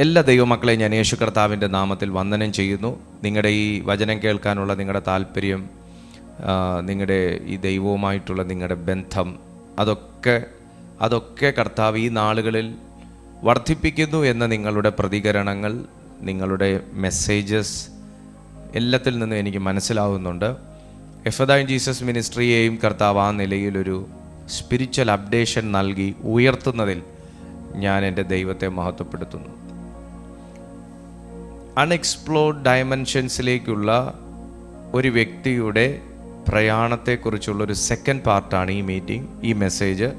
എല്ലാ ദൈവമക്കളെ ഞാൻ യേശു കർത്താവിൻ്റെ നാമത്തിൽ വന്ദനം ചെയ്യുന്നു. നിങ്ങളുടെ ഈ വചനം കേൾക്കാനുള്ള നിങ്ങളുടെ താല്പര്യം, നിങ്ങളുടെ ഈ ദൈവവുമായിട്ടുള്ള നിങ്ങളുടെ ബന്ധം, അതൊക്കെ കർത്താവ് ഈ നാളുകളിൽ വർദ്ധിപ്പിക്കുന്നു എന്ന നിങ്ങളുടെ പ്രതികരണങ്ങൾ, നിങ്ങളുടെ മെസ്സേജസ് എല്ലാത്തിൽ നിന്നും എനിക്ക് മനസ്സിലാവുന്നുണ്ട്. എഫദായിൻ ജീസസ് മിനിസ്ട്രിയെയും കർത്താവ് ആ നിലയിലൊരു സ്പിരിച്വൽ അപ്ഡേഷൻ നൽകി ഉയർത്തുന്നതിൽ ഞാൻ എൻ്റെ ദൈവത്തെ മഹത്വപ്പെടുത്തുന്നു. അൺഎക്സ്പ്ലോർഡ് ഡയമെൻഷൻസിലേക്കുള്ള ഒരു വ്യക്തിയുടെ പ്രയാണത്തെക്കുറിച്ചുള്ളൊരു സെക്കൻഡ് പാർട്ടാണ് ഈ മീറ്റിംഗ്, ഈ മെസ്സേജ്.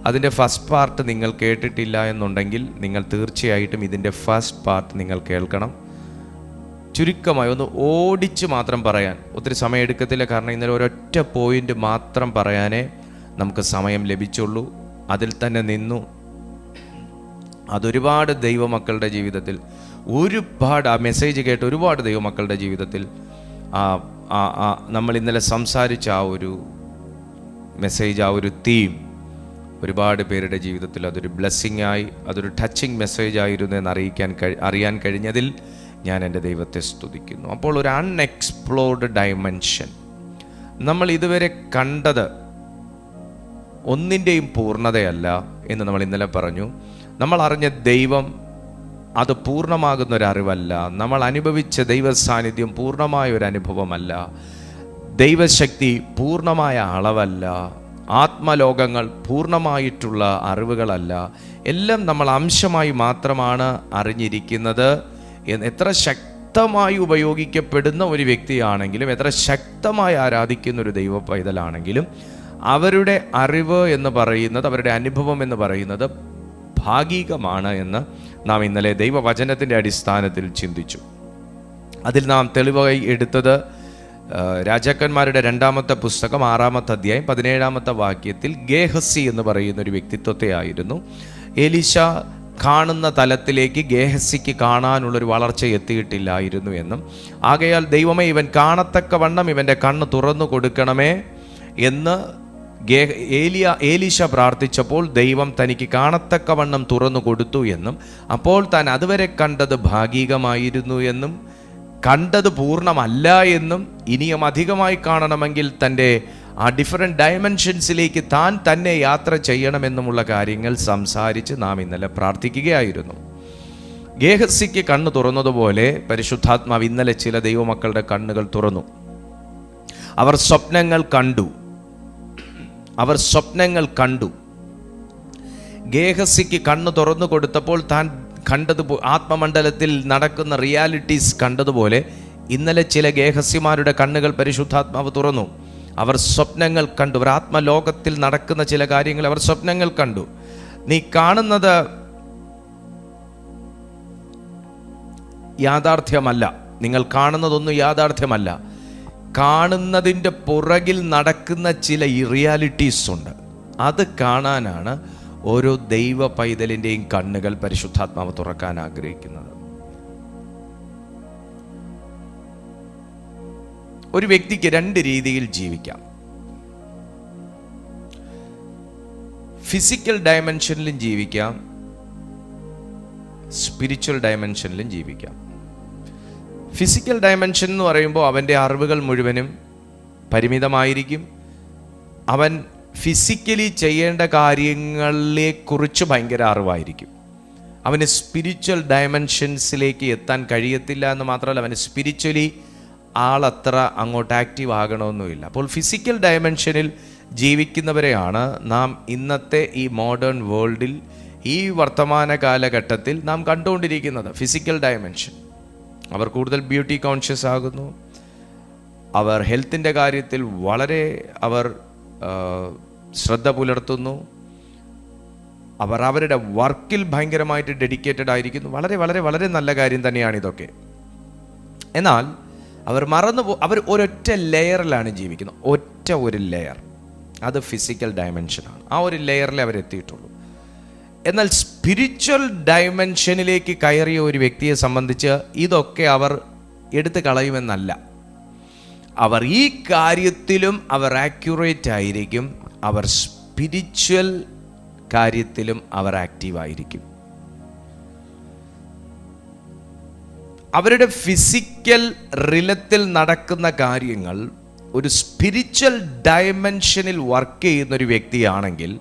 അതിൻ്റെ ഫസ്റ്റ് പാർട്ട് നിങ്ങൾ കേട്ടിട്ടില്ല എന്നുണ്ടെങ്കിൽ നിങ്ങൾ തീർച്ചയായിട്ടും ഇതിൻ്റെ ഫസ്റ്റ് പാർട്ട് നിങ്ങൾ കേൾക്കണം. ചുരുക്കമായി ഒന്ന് ഓടിച്ച് മാത്രം പറയാൻ ഒത്തിരി സമയം എടുക്കത്തില്ല, കാരണം ഇന്നലെ ഒരൊറ്റ പോയിന്റ് മാത്രം പറയാനേ നമുക്ക് സമയം ലഭിച്ചുള്ളൂ. അതിൽ തന്നെ നിന്നു. അതൊരുപാട് ദൈവമക്കളുടെ ജീവിതത്തിൽ, ഒരുപാട് ആ മെസ്സേജ് കേട്ട് ഒരുപാട് ദൈവമക്കളുടെ ജീവിതത്തിൽ നമ്മൾ ഇന്നലെ സംസാരിച്ച ആ ഒരു മെസ്സേജ്, ആ ഒരു തീം ഒരുപാട് പേരുടെ ജീവിതത്തിൽ അതൊരു ബ്ലെസ്സിങ് ആയി, അതൊരു ടച്ചിങ് മെസ്സേജ് ആയിരുന്നു എന്ന് അറിയാൻ കഴിഞ്ഞതിൽ ഞാൻ എൻ്റെ ദൈവത്തെ സ്തുതിക്കുന്നു. അപ്പോൾ ഒരു അൺഎക്സ്പ്ലോർഡ് ഡയമെൻഷൻ, നമ്മൾ ഇതുവരെ കണ്ടത് ഒന്നിൻ്റെയും പൂർണ്ണതയല്ല എന്ന് നമ്മൾ ഇന്നലെ പറഞ്ഞു. നമ്മൾ അറിഞ്ഞ ദൈവം അത് പൂർണ്ണമാകുന്നൊരറിവല്ല. നമ്മൾ അനുഭവിച്ച ദൈവ സാന്നിധ്യം പൂർണ്ണമായ ഒരു അനുഭവമല്ല. ദൈവശക്തി പൂർണ്ണമായ അളവല്ല. ആത്മലോകങ്ങൾ പൂർണ്ണമായിട്ടുള്ള അറിവുകളല്ല. എല്ലാം നമ്മൾ അംശമായി മാത്രമാണ് അറിഞ്ഞിരിക്കുന്നത്. എത്ര ശക്തമായി ഉപയോഗിക്കപ്പെടുന്ന ഒരു വ്യക്തിയാണെങ്കിലും, എത്ര ശക്തമായി ആരാധിക്കുന്ന ഒരു ദൈവ പൈതലാണെങ്കിലും, അവരുടെ അറിവ് എന്ന് പറയുന്നത്, അവരുടെ അനുഭവം എന്ന് പറയുന്നത് ഭാഗികമാണ് എന്ന് നാം ഇന്നലെ ദൈവവചനത്തിൻ്റെ അടിസ്ഥാനത്തിൽ ചിന്തിച്ചു. അതിൽ നാം തെളിവായി എടുത്തത് രാജാക്കന്മാരുടെ 2-ാമത്തെ പുസ്തകം 6-ാമത്തെ അധ്യായം 17-ാമത്തെ വാക്യത്തിൽ ഗേഹസി എന്ന് പറയുന്ന ഒരു വ്യക്തിത്വത്തെ ആയിരുന്നു. എലീശ കാണുന്ന തലത്തിലേക്ക് ഗേഹസിക്ക് കാണാനുള്ളൊരു വളർച്ച എത്തിയിട്ടില്ലായിരുന്നു എന്നും, ആകയാൽ ദൈവമേ ഇവൻ കാണത്തക്ക വണ്ണം ഇവൻ്റെ കണ്ണ് തുറന്നു കൊടുക്കണമേ എന്ന് ഏലീശ പ്രാർത്ഥിച്ചപ്പോൾ ദൈവം തനിക്ക് കാണത്തക്കവണ്ണം തുറന്നു കൊടുത്തു എന്നും, അപ്പോൾ താൻ അതുവരെ കണ്ടത് ഭാഗികമായിരുന്നു എന്നും, കണ്ടത് പൂർണ്ണമല്ല എന്നും, ഇനിയും അധികമായി കാണണമെങ്കിൽ തൻ്റെ ആ ഡിഫറെൻ്റ് ഡയമെൻഷൻസിലേക്ക് താൻ തന്നെ യാത്ര ചെയ്യണമെന്നുമുള്ള കാര്യങ്ങൾ സംസാരിച്ച് നാം ഇന്നലെ പ്രാർത്ഥിക്കുകയായിരുന്നു. ഗേഹസിക്ക് കണ്ണ് തുറന്നതുപോലെ പരിശുദ്ധാത്മാവ് ഇന്നലെ ചില ദൈവമക്കളുടെ കണ്ണുകൾ തുറന്നു. അവർ സ്വപ്നങ്ങൾ കണ്ടു. ഗേഹസിക്ക് കണ്ണ് തുറന്നു കൊടുത്തപ്പോൾ താൻ കണ്ടത്, ആത്മമണ്ഡലത്തിൽ നടക്കുന്ന റിയാലിറ്റീസ് കണ്ടതുപോലെ ഇന്നലെ ചില ഗേഹസിമാരുടെ കണ്ണുകൾ പരിശുദ്ധാത്മാവ് തുറന്നു. അവർ സ്വപ്നങ്ങൾ കണ്ടു. അവർ ആത്മലോകത്തിൽ നടക്കുന്ന ചില കാര്യങ്ങൾ അവർ സ്വപ്നങ്ങൾ കണ്ടു. നീ കാണുന്നത് യാഥാർത്ഥ്യമല്ല. നിങ്ങൾ കാണുന്നതൊന്നും യാഥാർത്ഥ്യമല്ല. കാണുന്നതിൻ്റെ പുറകിൽ നടക്കുന്ന ചില റിയാലിറ്റീസ് ഉണ്ട്. അത് കാണാനാണ് ഓരോ ദൈവ പൈതലിൻ്റെയും കണ്ണുകൾ പരിശുദ്ധാത്മാവ് തുറക്കാൻ ആഗ്രഹിക്കുന്നത്. ഒരു വ്യക്തിക്ക് 2 രീതിയിൽ ജീവിക്കാം. ഫിസിക്കൽ ഡയമെൻഷനിലും ജീവിക്കാം, സ്പിരിച്വൽ ഡയമെൻഷനിലും ജീവിക്കാം. ഫിസിക്കൽ ഡയമെൻഷൻ എന്ന് പറയുമ്പോൾ അവൻ്റെ അറിവുകൾ മുഴുവനും പരിമിതമായിരിക്കും. അവൻ ഫിസിക്കലി ചെയ്യേണ്ട കാര്യങ്ങളെക്കുറിച്ച് ഭയങ്കര അറിവായിരിക്കും. അവന് സ്പിരിച്വൽ ഡയമെൻഷൻസിലേക്ക് എത്താൻ കഴിയത്തില്ല എന്ന് മാത്രമല്ല, അവന് സ്പിരിച്വലി ആളത്ര അങ്ങോട്ട് ആക്റ്റീവ് ആകണമെന്നുമില്ല. അപ്പോൾ ഫിസിക്കൽ ഡയമെൻഷനിൽ ജീവിക്കുന്നവരെയാണ് നാം ഇന്നത്തെ ഈ മോഡേൺ വേൾഡിൽ, ഈ വർത്തമാന കാലഘട്ടത്തിൽ നാം കണ്ടുകൊണ്ടിരിക്കുന്നത്. ഫിസിക്കൽ ഡയമെൻഷൻ, അവർ കൂടുതൽ ബ്യൂട്ടി കോൺഷ്യസ് ആകുന്നു. അവർ ഹെൽത്തിൻ്റെ കാര്യത്തിൽ വളരെ ശ്രദ്ധ പുലർത്തുന്നു. അവർ അവരുടെ വർക്കിൽ ഭയങ്കരമായിട്ട് ഡെഡിക്കേറ്റഡ് ആയിരിക്കുന്നു. വളരെ വളരെ വളരെ നല്ല കാര്യം തന്നെയാണ് ഇതൊക്കെ. എന്നാൽ അവർ അവർ ഒരൊറ്റ ലെയറിലാണ് ജീവിക്കുന്നത്. ഒരു ലെയർ, അത് ഫിസിക്കൽ ഡയമെൻഷനാണ്. ആ ഒരു ലെയറിൽ അവരെത്തിയിട്ടുള്ളൂ. എന്നാൽ സ്പിരിച്വൽ ഡയമെൻഷനിലേക്ക് കയറിയ ഒരു വ്യക്തിയെ സംബന്ധിച്ച് ഇതൊക്കെ അവർ എടുത്തു കളയുമെന്നല്ല. അവർ ഈ കാര്യത്തിലും അവർ ആക്യുറേറ്റ് ആയിരിക്കും. അവർ സ്പിരിച്വൽ കാര്യത്തിലും അവർ ആക്റ്റീവായിരിക്കും. അവരുടെ ഫിസിക്കൽ റിലത്തിൽ നടക്കുന്ന കാര്യങ്ങൾ ഒരു സ്പിരിച്വൽ ഡയമെൻഷനിൽ വർക്ക് ചെയ്യുന്ന ഒരു വ്യക്തിയാണെങ്കിൽ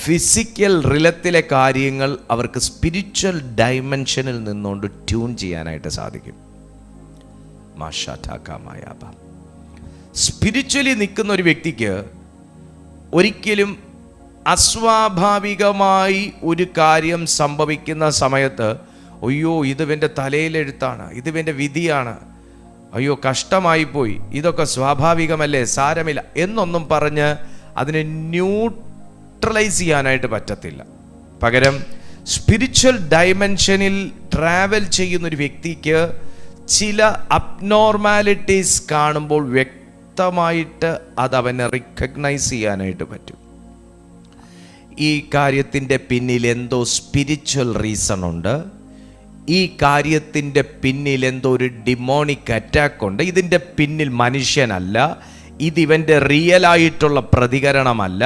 ഫിസിക്കൽ റിലത്തിലെ കാര്യങ്ങൾ അവർക്ക് സ്പിരിച്വൽ ഡയമെൻഷനിൽ നിന്നുകൊണ്ട് ട്യൂൺ ചെയ്യാനായിട്ട് സാധിക്കും. സ്പിരിച്വലി നിൽക്കുന്ന ഒരു വ്യക്തിക്ക് ഒരിക്കലും അസ്വാഭാവികമായി ഒരു കാര്യം സംഭവിക്കുന്ന സമയത്ത് അയ്യോ ഇതിവൻ്റെ തലയിലെഴുത്താണ്, ഇതിവൻ്റെ വിധിയാണ്, അയ്യോ കഷ്ടമായിപ്പോയി, ഇതൊക്കെ സ്വാഭാവികമല്ലേ, സാരമില്ല എന്നൊന്നും പറഞ്ഞ് അതിനെ ന്യൂട്രലൈസ് ചെയ്യാനായിട്ട് പറ്റത്തില്ല. പകരം സ്പിരിച്വൽ ഡയമെൻഷനിൽ ട്രാവൽ ചെയ്യുന്നൊരു വ്യക്തിക്ക് ചില അബ്നോർമാലിറ്റീസ് കാണുമ്പോൾ വ്യക്തമായിട്ട് അതവനെ റിക്കഗ്നൈസ് ചെയ്യാനായിട്ട് പറ്റും. ഈ കാര്യത്തിൻ്റെ പിന്നിൽ എന്തോ സ്പിരിച്വൽ റീസൺ ഉണ്ട്, ഈ കാര്യത്തിൻ്റെ പിന്നിൽ എന്തോ ഒരു ഡിമോണിക് അറ്റാക്ക് ഉണ്ട്, ഇതിൻ്റെ പിന്നിൽ മനുഷ്യനല്ല, ഇതിവൻ്റെ റിയലായിട്ടുള്ള പ്രതികരണമല്ല,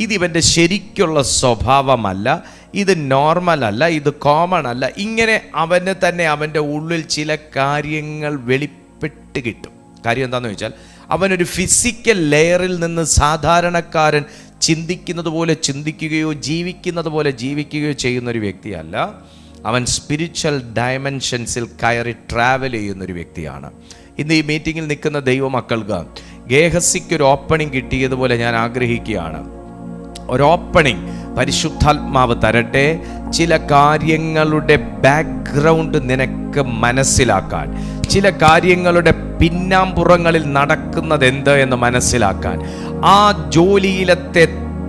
ഇതിവൻ്റെ ശരിക്കുള്ള സ്വഭാവമല്ല, ഇത് നോർമൽ അല്ല, ഇത് കോമൺ അല്ല. ഇങ്ങനെ അവന് തന്നെ അവൻ്റെ ഉള്ളിൽ ചില കാര്യങ്ങൾ വെളിപ്പെട്ട് കിട്ടും. കാര്യം എന്താണെന്ന് ചോദിച്ചാൽ അവനൊരു ഫിസിക്കൽ ലെയറിൽ നിന്ന് സാധാരണക്കാരൻ ചിന്തിക്കുന്നത് പോലെ ചിന്തിക്കുകയോ ജീവിക്കുന്നത് പോലെ ജീവിക്കുകയോ ചെയ്യുന്നൊരു വ്യക്തിയല്ല. അവൻ സ്പിരിച്വൽ ഡയമെൻഷൻസിൽ കയറി ട്രാവൽ ചെയ്യുന്നൊരു വ്യക്തിയാണ്. ഇന്ന് ഈ മീറ്റിങ്ങിൽ നിൽക്കുന്ന ദൈവമക്കൾക്ക് ഗേഹസിക്കൊരു ഓപ്പണിംഗ് കിട്ടിയതുപോലെ ഞാൻ ആഗ്രഹിക്കുകയാണ്. ഒരു ഓപ്പണിംഗ് പരിശുദ്ധാത്മാവ് തരട്ടെ. ചില കാര്യങ്ങളുടെ ബാക്ക്ഗ്രൗണ്ട് നിനക്ക് മനസ്സിലാക്കാൻ, ചില കാര്യങ്ങളുടെ പിന്നാമ്പുറങ്ങളിൽ നടക്കുന്നത് എന്ത് എന്ന് മനസ്സിലാക്കാൻ, ആ ജോലിയിലത്തെ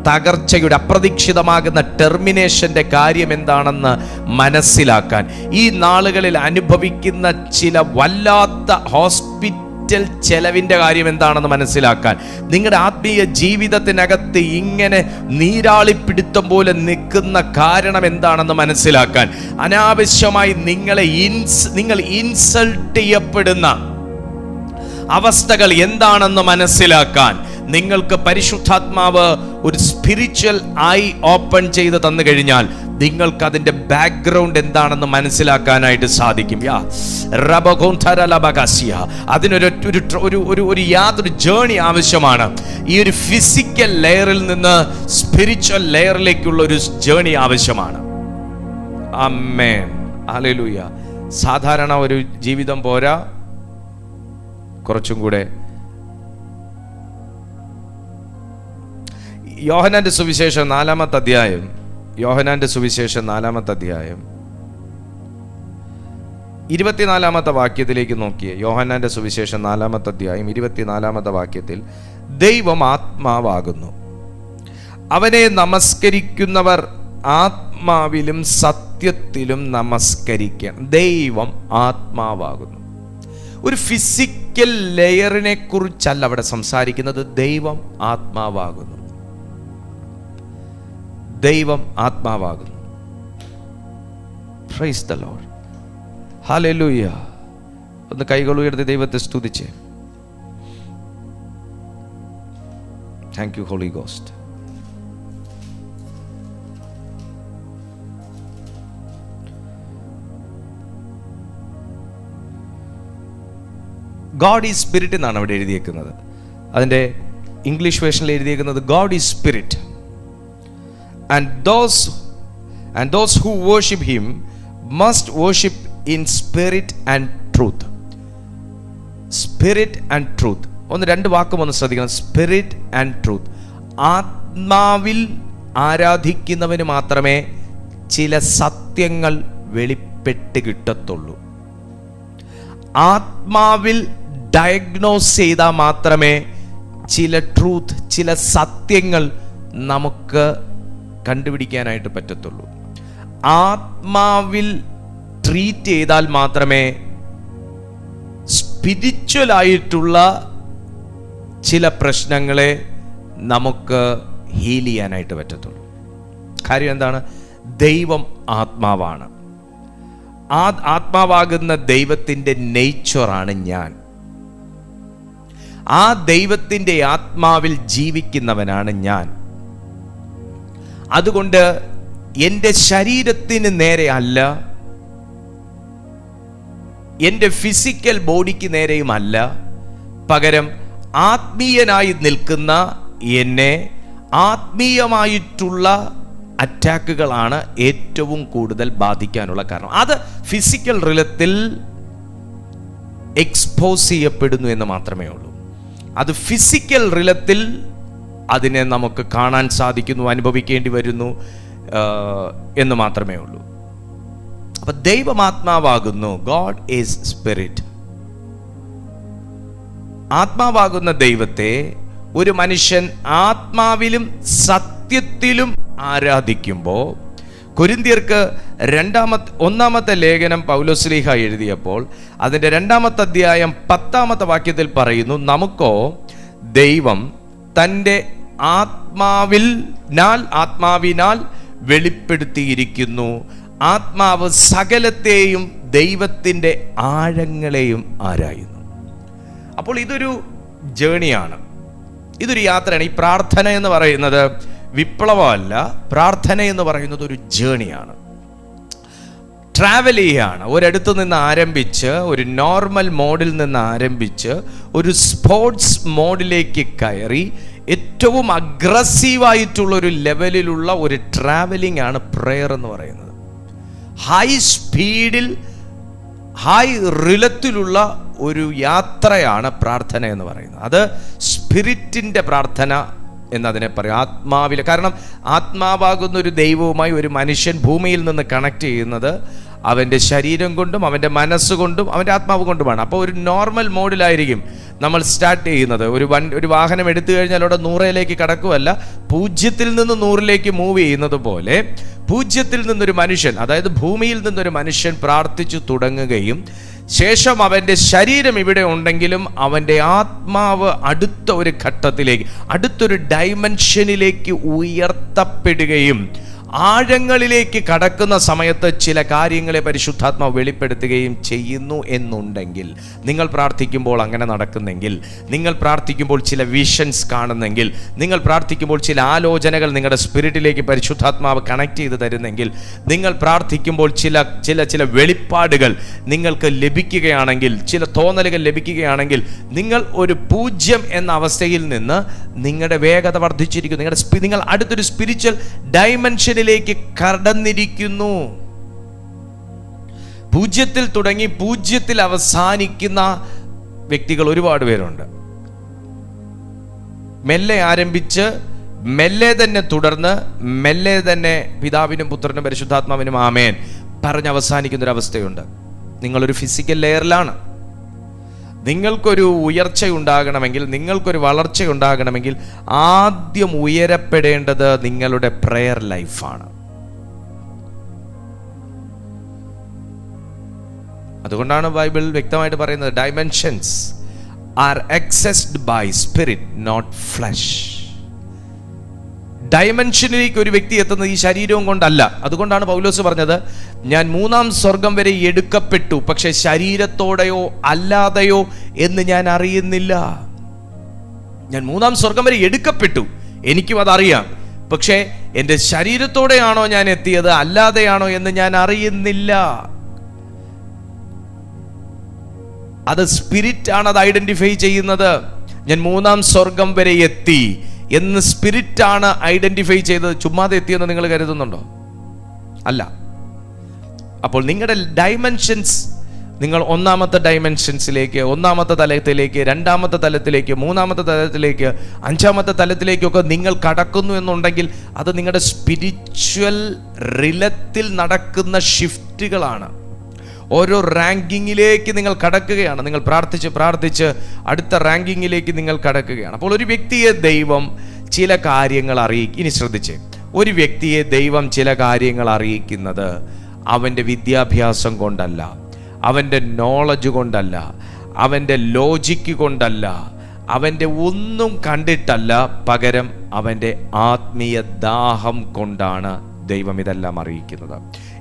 തകർച്ചയുടെ അപ്രതീക്ഷിതമാകുന്ന ടെർമിനേഷന്റെ കാര്യം എന്താണെന്ന് മനസ്സിലാക്കാൻ, ഈ നാളുകളിൽ അനുഭവിക്കുന്ന ചില വല്ലാത്ത ഹോസ്പിറ്റൽ ചെലവിൻ്റെ കാര്യം എന്താണെന്ന് മനസ്സിലാക്കാൻ, നിങ്ങളുടെ ആത്മീയ ജീവിതത്തിനകത്ത് ഇങ്ങനെ നീരാളിപ്പിടുത്തം പോലെ നിൽക്കുന്ന കാരണം എന്താണെന്ന് മനസ്സിലാക്കാൻ, അനാവശ്യമായി നിങ്ങൾ ഇൻസൾട്ട് ചെയ്യപ്പെടുന്ന അവസ്ഥകൾ എന്താണെന്ന് മനസ്സിലാക്കാൻ നിങ്ങൾക്ക് പരിശുദ്ധാത്മാവ് ഒരു സ്പിരിച്വൽ ഐ ഓപ്പൺ ചെയ്ത് തന്നു കഴിഞ്ഞാൽ നിങ്ങൾക്ക് അതിൻ്റെ ബാക്ക്ഗ്രൗണ്ട് എന്താണെന്ന് മനസ്സിലാക്കാനായിട്ട് സാധിക്കും. അതിനൊരു യാതൊരു ജേണി ആവശ്യമാണ്. ഈ ഒരു ഫിസിക്കൽ ലെയറിൽ നിന്ന് സ്പിരിച്വൽ ലെയറിലേക്കുള്ള ഒരു ജേണി ആവശ്യമാണ്. ആമേൻ, ഹല്ലേലൂയ. സാധാരണ ഒരു ജീവിതം പോരാ, കുറച്ചും കൂടെ. യോഹന്നാന്റെ സുവിശേഷം 4-ാമത്തെ അധ്യായം, യോഹന്നാന്റെ സുവിശേഷം 4-ാമത്തെ അധ്യായം 24-ാമത്തെ വാക്യത്തിലേക്ക് നോക്കിയേ. യോഹന്നാന്റെ സുവിശേഷം 4-ാമത്തെ അധ്യായം 24-ാമത്തെ വാക്യത്തിൽ, ദൈവം ആത്മാവാകുന്നു, അവനെ നമസ്കരിക്കുന്നവർ ആത്മാവിലും സത്യത്തിലും നമസ്കരിക്കണം. ദൈവം ആത്മാവാകുന്നു. ഒരു ഫിസിക്കൽ ലെയറിനെ കുറിച്ചല്ല അവിടെ സംസാരിക്കുന്നത്. ദൈവം ആത്മാവാകുന്നു. ദൈവം ആത്മാവാകുന്നു. Praise the Lord, hallelujah. ഒന്ന് കൈകൾ ഉയർത്തി ദൈവത്തെ സ്തുതിച്ച്. Thank you Holy Ghost. God is spirit എന്നാണ് അവിടെ എഴുതിയേക്കുന്നത്. അതിൻ്റെ ഇംഗ്ലീഷ് വേർഷനിൽ എഴുതിയേക്കുന്നത് God is spirit and those who worship him must worship in spirit and truth. Spirit and truth. രണ്ട് വാക്കും ഒന്ന് ശ്രദ്ധിക്കണം. Spirit and truth. ആത്മാവിൽ ആരാധിക്കുന്നവന് മാത്രമേ ചില സത്യങ്ങൾ വെളിപ്പെട്ട് കിട്ടത്തുള്ളൂ. ആത്മാവിൽ ഡയഗ്നോസ് ചെയ്താൽ മാത്രമേ ചില ട്രൂത്ത്, ചില സത്യങ്ങൾ നമുക്ക് കണ്ടുപിടിക്കാനായിട്ട് പറ്റത്തുള്ളൂ. ആത്മാവിൽ ട്രീറ്റ് ചെയ്താൽ മാത്രമേ സ്പിരിച്വൽ ആയിട്ടുള്ള ചില പ്രശ്നങ്ങളെ നമുക്ക് ഹീൽ ചെയ്യാനായിട്ട് പറ്റത്തുള്ളൂ. കാര്യം എന്താണ്? ദൈവം ആത്മാവാണ്. ആ ആത്മാവാകുന്ന ദൈവത്തിൻ്റെ നേച്ചറാണ് ഞാൻ. ആ ദൈവത്തിൻ്റെ ആത്മാവിൽ ജീവിക്കുന്നവനാണ് ഞാൻ. അതുകൊണ്ട് എൻ്റെ ശരീരത്തിന് നേരെ അല്ല, എൻ്റെ ഫിസിക്കൽ ബോഡിക്ക് നേരെയുമല്ല, പകരം ആത്മീയനായി നിൽക്കുന്ന എന്നെ ആത്മീയമായിട്ടുള്ള അറ്റാക്കുകളാണ് ഏറ്റവും കൂടുതൽ ബാധിക്കാനുള്ള കാരണം. അത് ഫിസിക്കൽ റിലത്തിൽ എക്സ്പോസ് ചെയ്യപ്പെടുന്നു എന്ന് മാത്രമേ ഉള്ളൂ. അത് ഫിസിക്കൽ റിലത്തിൽ അതിനെ നമുക്ക് കാണാൻ സാധിക്കുന്നു, അനുഭവിക്കേണ്ടി വരുന്നു എന്ന് മാത്രമേ ഉള്ളൂ. അപ്പൊ ദൈവമാത്മാവാകുന്നു. God is spirit. ആത്മാവാകുന്ന ദൈവത്തെ ഒരു മനുഷ്യൻ ആത്മാവിലും സത്യത്തിലും ആരാധിക്കുമ്പോൾ, കൊരിന്ത്യർക്ക് 1 ലേഖനം പൗലോസ്ലീഹ എഴുതിയപ്പോൾ അതിൻ്റെ 2 അധ്യായം 10 വാക്യത്തിൽ പറയുന്നു, നമുക്കോ ദൈവം തൻ്റെ ആത്മാവിനാൽ വെളിപ്പെടുത്തിയിരിക്കുന്നു. ആത്മാവ് സകലത്തെയും ദൈവത്തിൻ്റെ ആഴങ്ങളെയും ആരായുന്നു. അപ്പോൾ ഇതൊരു ജേണിയാണ്, ഇതൊരു യാത്രയാണ്. ഈ പ്രാർത്ഥന എന്ന് പറയുന്നത് വിപ്ലവമല്ല. പ്രാർത്ഥന എന്ന് പറയുന്നത് ഒരു ജേണിയാണ്, ട്രാവൽ ചെയ്യാണ്. ഒരിടത്തു നിന്ന് ആരംഭിച്ച്, ഒരു നോർമൽ മോഡിൽ നിന്ന് ആരംഭിച്ച് ഒരു സ്പോർട്സ് മോഡിലേക്ക് കയറി ഏറ്റവും അഗ്രസീവായിട്ടുള്ള ഒരു ലെവലിലുള്ള ഒരു ട്രാവലിംഗ് ആണ് പ്രെയർ എന്ന് പറയുന്നത്. ഹൈ സ്പീഡിൽ, ഹൈ റിലത്തിലുള്ള ഒരു യാത്രയാണ് പ്രാർത്ഥന എന്ന് പറയുന്നത്. അത് സ്പിരിറ്റിൻ്റെ പ്രാർത്ഥന എന്നതിനെ പറയും, ആത്മാവിലെ. കാരണം ആത്മാവാകുന്ന ഒരു ദൈവവുമായി ഒരു മനുഷ്യൻ ഭൂമിയിൽ നിന്ന് കണക്ട് ചെയ്യുന്നത് അവൻ്റെ ശരീരം കൊണ്ടും അവൻ്റെ മനസ്സുകൊണ്ടും അവൻ്റെ ആത്മാവ് കൊണ്ടുമാണ്. അപ്പോൾ ഒരു നോർമൽ മോഡിലായിരിക്കും നമ്മൾ സ്റ്റാർട്ട് ചെയ്യുന്നത്. ഒരു വാഹനം എടുത്തു കഴിഞ്ഞാൽ അവിടെ 100ലേക്ക് കടക്കുമല്ല, 0 നിന്ന് 100ലേക്ക് മൂവ് ചെയ്യുന്നത് പോലെ 0 നിന്നൊരു മനുഷ്യൻ, അതായത് ഭൂമിയിൽ നിന്നൊരു മനുഷ്യൻ പ്രാർത്ഥിച്ചു തുടങ്ങുകയും ശേഷം അവൻ്റെ ശരീരം ഇവിടെ ഉണ്ടെങ്കിലും അവൻ്റെ ആത്മാവ് അടുത്ത ഒരു ഘട്ടത്തിലേക്ക്, അടുത്തൊരു ഡൈമെൻഷനിലേക്ക് ഉയർത്തപ്പെടുകയും ആഴങ്ങളിലേക്ക് കടക്കുന്ന സമയത്ത് ചില കാര്യങ്ങളെ പരിശുദ്ധാത്മാവ് വെളിപ്പെടുത്തുകയും ചെയ്യുന്നു എന്നുണ്ടെങ്കിൽ, നിങ്ങൾ പ്രാർത്ഥിക്കുമ്പോൾ അങ്ങനെ നടക്കുന്നെങ്കിൽ, നിങ്ങൾ പ്രാർത്ഥിക്കുമ്പോൾ ചില വിഷൻസ് കാണുന്നെങ്കിൽ, നിങ്ങൾ പ്രാർത്ഥിക്കുമ്പോൾ ചില ആലോചനകൾ നിങ്ങളുടെ സ്പിരിറ്റിലേക്ക് പരിശുദ്ധാത്മാവ് കണക്ട് ചെയ്ത് തരുന്നെങ്കിൽ, നിങ്ങൾ പ്രാർത്ഥിക്കുമ്പോൾ ചില വെളിപ്പാടുകൾ നിങ്ങൾക്ക് ലഭിക്കുകയാണെങ്കിൽ, ചില തോന്നലുകൾ ലഭിക്കുകയാണെങ്കിൽ, നിങ്ങൾ ഒരു 0 എന്ന അവസ്ഥയിൽ നിന്ന് നിങ്ങളുടെ വേഗത വർദ്ധിച്ചിരിക്കുന്നു, നിങ്ങൾ അടുത്തൊരു സ്പിരിച്വൽ ഡൈമെൻഷൻ ിലേക്ക് കടന്നിരിക്കുന്നു. 0 തുടങ്ങി 0 അവസാനിക്കുന്ന വ്യക്തികൾ ഒരുപാട് പേരുണ്ട്. മെല്ലെ ആരംഭിച്ച് മെല്ലെ തന്നെ തുടർന്ന് മെല്ലെ തന്നെ പിതാവിനും പുത്രനും പരിശുദ്ധാത്മാവിനും ആമേൻ പറഞ്ഞ് അവസാനിക്കുന്നൊരവസ്ഥയുണ്ട്. നിങ്ങളൊരു ഫിസിക്കൽ ലെയറിലാണ്. നിങ്ങൾക്കൊരു ഉയർച്ച ഉണ്ടാകണമെങ്കിൽ, നിങ്ങൾക്കൊരു വളർച്ച ഉണ്ടാകണമെങ്കിൽ ആദ്യം ഉയരപ്പെടേണ്ടത് നിങ്ങളുടെ പ്രെയർ ലൈഫാണ്. അതുകൊണ്ടാണ് ബൈബിൾ വ്യക്തമായിട്ട് പറയുന്നത്, dimensions are accessed by spirit, not flesh. ഡൈമെൻഷനിലേക്ക് ഒരു വ്യക്തി എത്തുന്നത് ഈ ശരീരവും കൊണ്ടല്ല. അതുകൊണ്ടാണ് പൗലോസ് പറഞ്ഞത്, ഞാൻ 3-ാം സ്വർഗം വരെ എടുക്കപ്പെട്ടു, പക്ഷെ ശരീരത്തോടെയോ അല്ലാതെയോ എന്ന് ഞാൻ അറിയുന്നില്ല. ഞാൻ 3-ാം സ്വർഗം വരെ എടുക്കപ്പെട്ടു, എനിക്കും അതറിയാം, പക്ഷേ എൻ്റെ ശരീരത്തോടെയാണോ ഞാൻ എത്തിയത് അല്ലാതെയാണോ എന്ന് ഞാൻ അറിയുന്നില്ല. അത് സ്പിരിറ്റ് ആണ് അത് ഐഡന്റിഫൈ ചെയ്യുന്നത്. ഞാൻ 3-ാം സ്വർഗം വരെ എത്തി എന്ന് സ്പിരിറ്റ് ആണ് ഐഡന്റിഫൈ ചെയ്തത്. ചുമ്മാതെ എത്തിയെന്ന് നിങ്ങൾ കരുതുന്നുണ്ടോ? അല്ല. അപ്പോൾ നിങ്ങളുടെ ഡൈമെൻഷൻസ്, നിങ്ങൾ 1-ാമത്തെ ഡൈമെൻഷൻസിലേക്ക്, 1-ാമത്തെ തലത്തിലേക്ക്, 2-ാമത്തെ തലത്തിലേക്ക്, 3-ാമത്തെ തലത്തിലേക്ക്, 5-ാമത്തെ തലത്തിലേക്കൊക്കെ നിങ്ങൾ കടക്കുന്നു എന്നുണ്ടെങ്കിൽ അത് നിങ്ങളുടെ സ്പിരിച്വൽ റിലത്തിൽ നടക്കുന്ന ഷിഫ്റ്റുകളാണ്. ഓരോ റാങ്കിങ്ങിലേക്ക് നിങ്ങൾ കടക്കുകയാണ്. നിങ്ങൾ പ്രാർത്ഥിച്ച് അടുത്ത റാങ്കിങ്ങിലേക്ക് നിങ്ങൾ കടക്കുകയാണ്. അപ്പോൾ ഒരു വ്യക്തിയെ ദൈവം ചില കാര്യങ്ങൾ അറിയിക്കും. ഇനി ശ്രദ്ധിച്ചേ, ഒരു വ്യക്തിയെ ദൈവം ചില കാര്യങ്ങൾ അറിയിക്കുന്നത് അവൻ്റെ വിദ്യാഭ്യാസം കൊണ്ടല്ല, അവൻ്റെ നോളജ് കൊണ്ടല്ല, അവൻ്റെ ലോജിക്ക് കൊണ്ടല്ല, അവൻ്റെ ഒന്നും കണ്ടിട്ടല്ല, പകരം അവൻ്റെ ആത്മീയ ദാഹം കൊണ്ടാണ് ദൈവം ഇതെല്ലാം അറിയിക്കുന്നത്.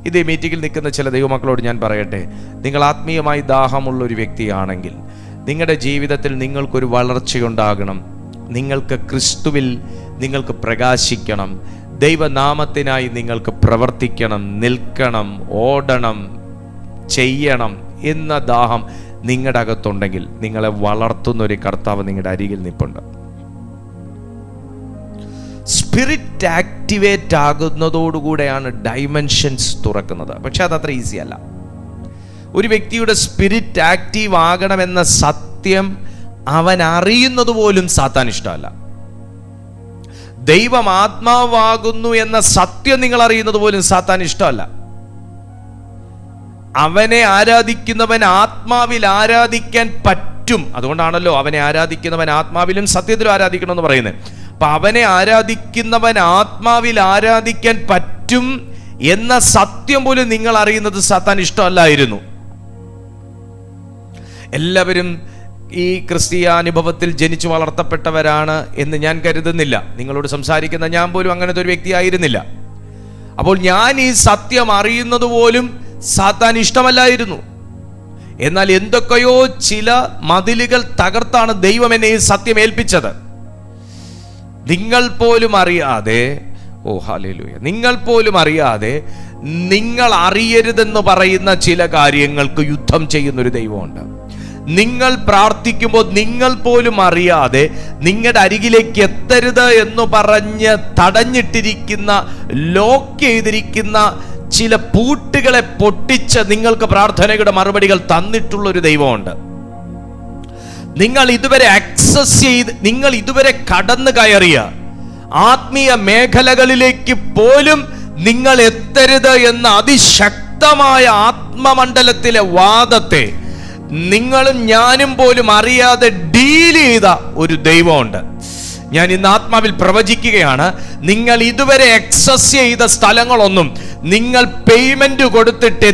ഇതേ മീറ്റിങ്ങിൽ നിൽക്കുന്ന ചില ദൈവമക്കളോട് ഞാൻ പറയട്ടെ, നിങ്ങൾ ആത്മീയമായി ദാഹമുള്ള ഒരു വ്യക്തിയാണെങ്കിൽ നിങ്ങളുടെ ജീവിതത്തിൽ നിങ്ങൾക്കൊരു വളർച്ചയുണ്ടാകണം. നിങ്ങൾക്ക് ക്രിസ്തുവിൽ നിങ്ങൾക്ക് പ്രകാശിക്കണം. ദൈവനാമത്തിനായി നിങ്ങൾക്ക് പ്രവർത്തിക്കണം, നിൽക്കണം, ഓടണം, ചെയ്യണം എന്ന ദാഹം നിങ്ങളുടെ അകത്തുണ്ടെങ്കിൽ നിങ്ങളെ വളർത്തുന്ന ഒരു കർത്താവ് നിങ്ങളുടെ അരികിൽ നിൽപ്പുണ്ട്. സ്പിരിറ്റ് ആക്ടിവേറ്റ് ആകുന്നതോടുകൂടെയാണ് ഡൈമെൻഷൻസ് തുറക്കുന്നത്. പക്ഷെ അതത്ര ഈസി അല്ല. ഒരു വ്യക്തിയുടെ സ്പിരിറ്റ് ആക്റ്റീവ് ആകണമെന്ന സത്യം അവൻ അറിയുന്നത് പോലും സാത്താൻ ഇഷ്ടമല്ല. ദൈവം ആത്മാവാകുന്നു എന്ന സത്യം നിങ്ങൾ അറിയുന്നത് പോലും സാത്താൻ ഇഷ്ടമല്ല. അവനെ ആരാധിക്കുന്നവൻ ആത്മാവിൽ ആരാധിക്കാൻ പറ്റും. അതുകൊണ്ടാണല്ലോ അവനെ ആരാധിക്കുന്നവൻ ആത്മാവിലും സത്യത്തിലും ആരാധിക്കണമെന്ന് പറയുന്നത്. അപ്പൊ അവനെ ആരാധിക്കുന്നവൻ ആത്മാവിൽ ആരാധിക്കാൻ പറ്റും എന്ന സത്യം പോലും നിങ്ങൾ അറിയുന്നത് സാത്താൻ ഇഷ്ടമല്ലായിരുന്നു. എല്ലാവരും ഈ ക്രിസ്തീയ അനുഭവത്തിൽ ജനിച്ചു വളർത്തപ്പെട്ടവരാണ് എന്ന് ഞാൻ കരുതുന്നില്ല. നിങ്ങളോട് സംസാരിക്കുന്ന ഞാൻ പോലും അങ്ങനത്തെ ഒരു വ്യക്തി ആയിരുന്നില്ല. അപ്പോൾ ഞാൻ ഈ സത്യം അറിയുന്നത് പോലും സാത്താൻ ഇഷ്ടമല്ലായിരുന്നു. എന്നാൽ എന്തൊക്കെയോ ചില മതിലുകൾ തകർത്താണ് ദൈവം എന്നെ ഈ സത്യം ഏൽപ്പിച്ചത്. നിങ്ങൾ പോലും അറിയാതെ, ഓ ഹല്ലേലൂയ, നിങ്ങൾ പോലും അറിയാതെ നിങ്ങൾ അറിയരുതെന്ന് പറയുന്ന ചില കാര്യങ്ങൾക്ക് യുദ്ധം ചെയ്യുന്നൊരു ദൈവമുണ്ട്. നിങ്ങൾ പ്രാർത്ഥിക്കുമ്പോൾ നിങ്ങൾ പോലും അറിയാതെ നിങ്ങളുടെ അരികിലേക്ക് എത്തരുത് എന്ന് പറഞ്ഞ് തടഞ്ഞിട്ടിരിക്കുന്ന, ലോക്ക് ചെയ്തിരിക്കുന്ന ചില പൂട്ടുകളെ പൊട്ടിച്ച് നിങ്ങൾക്ക് പ്രാർത്ഥനയുടെ മറുപടികൾ തന്നിട്ടുള്ളൊരു ദൈവമുണ്ട്. നിങ്ങൾ ഇതുവരെ ആക്സസ് ചെയ്ത്, നിങ്ങൾ ഇതുവരെ കടന്നു കയറിയ ആത്മീയ മേഖലകളിലേക്ക് പോലും നിങ്ങൾ എത്തരുത് എന്ന അതിശക്തമായ ആത്മമണ്ഡലത്തിലെ വാദത്തെ നിങ്ങളും ഞാനും പോലും അറിയാതെ ഡീൽ ചെയ്ത ഒരു ദൈവമുണ്ട്. ഞാൻ ഇന്ന് ആത്മാവിൽ പ്രവചിക്കുകയാണ്, നിങ്ങൾ ഇതുവരെ ആക്സസ് ചെയ്ത സ്ഥലങ്ങളൊന്നും നിങ്ങൾ പേയ്മെന്റ് കൊടുത്തിട്ട്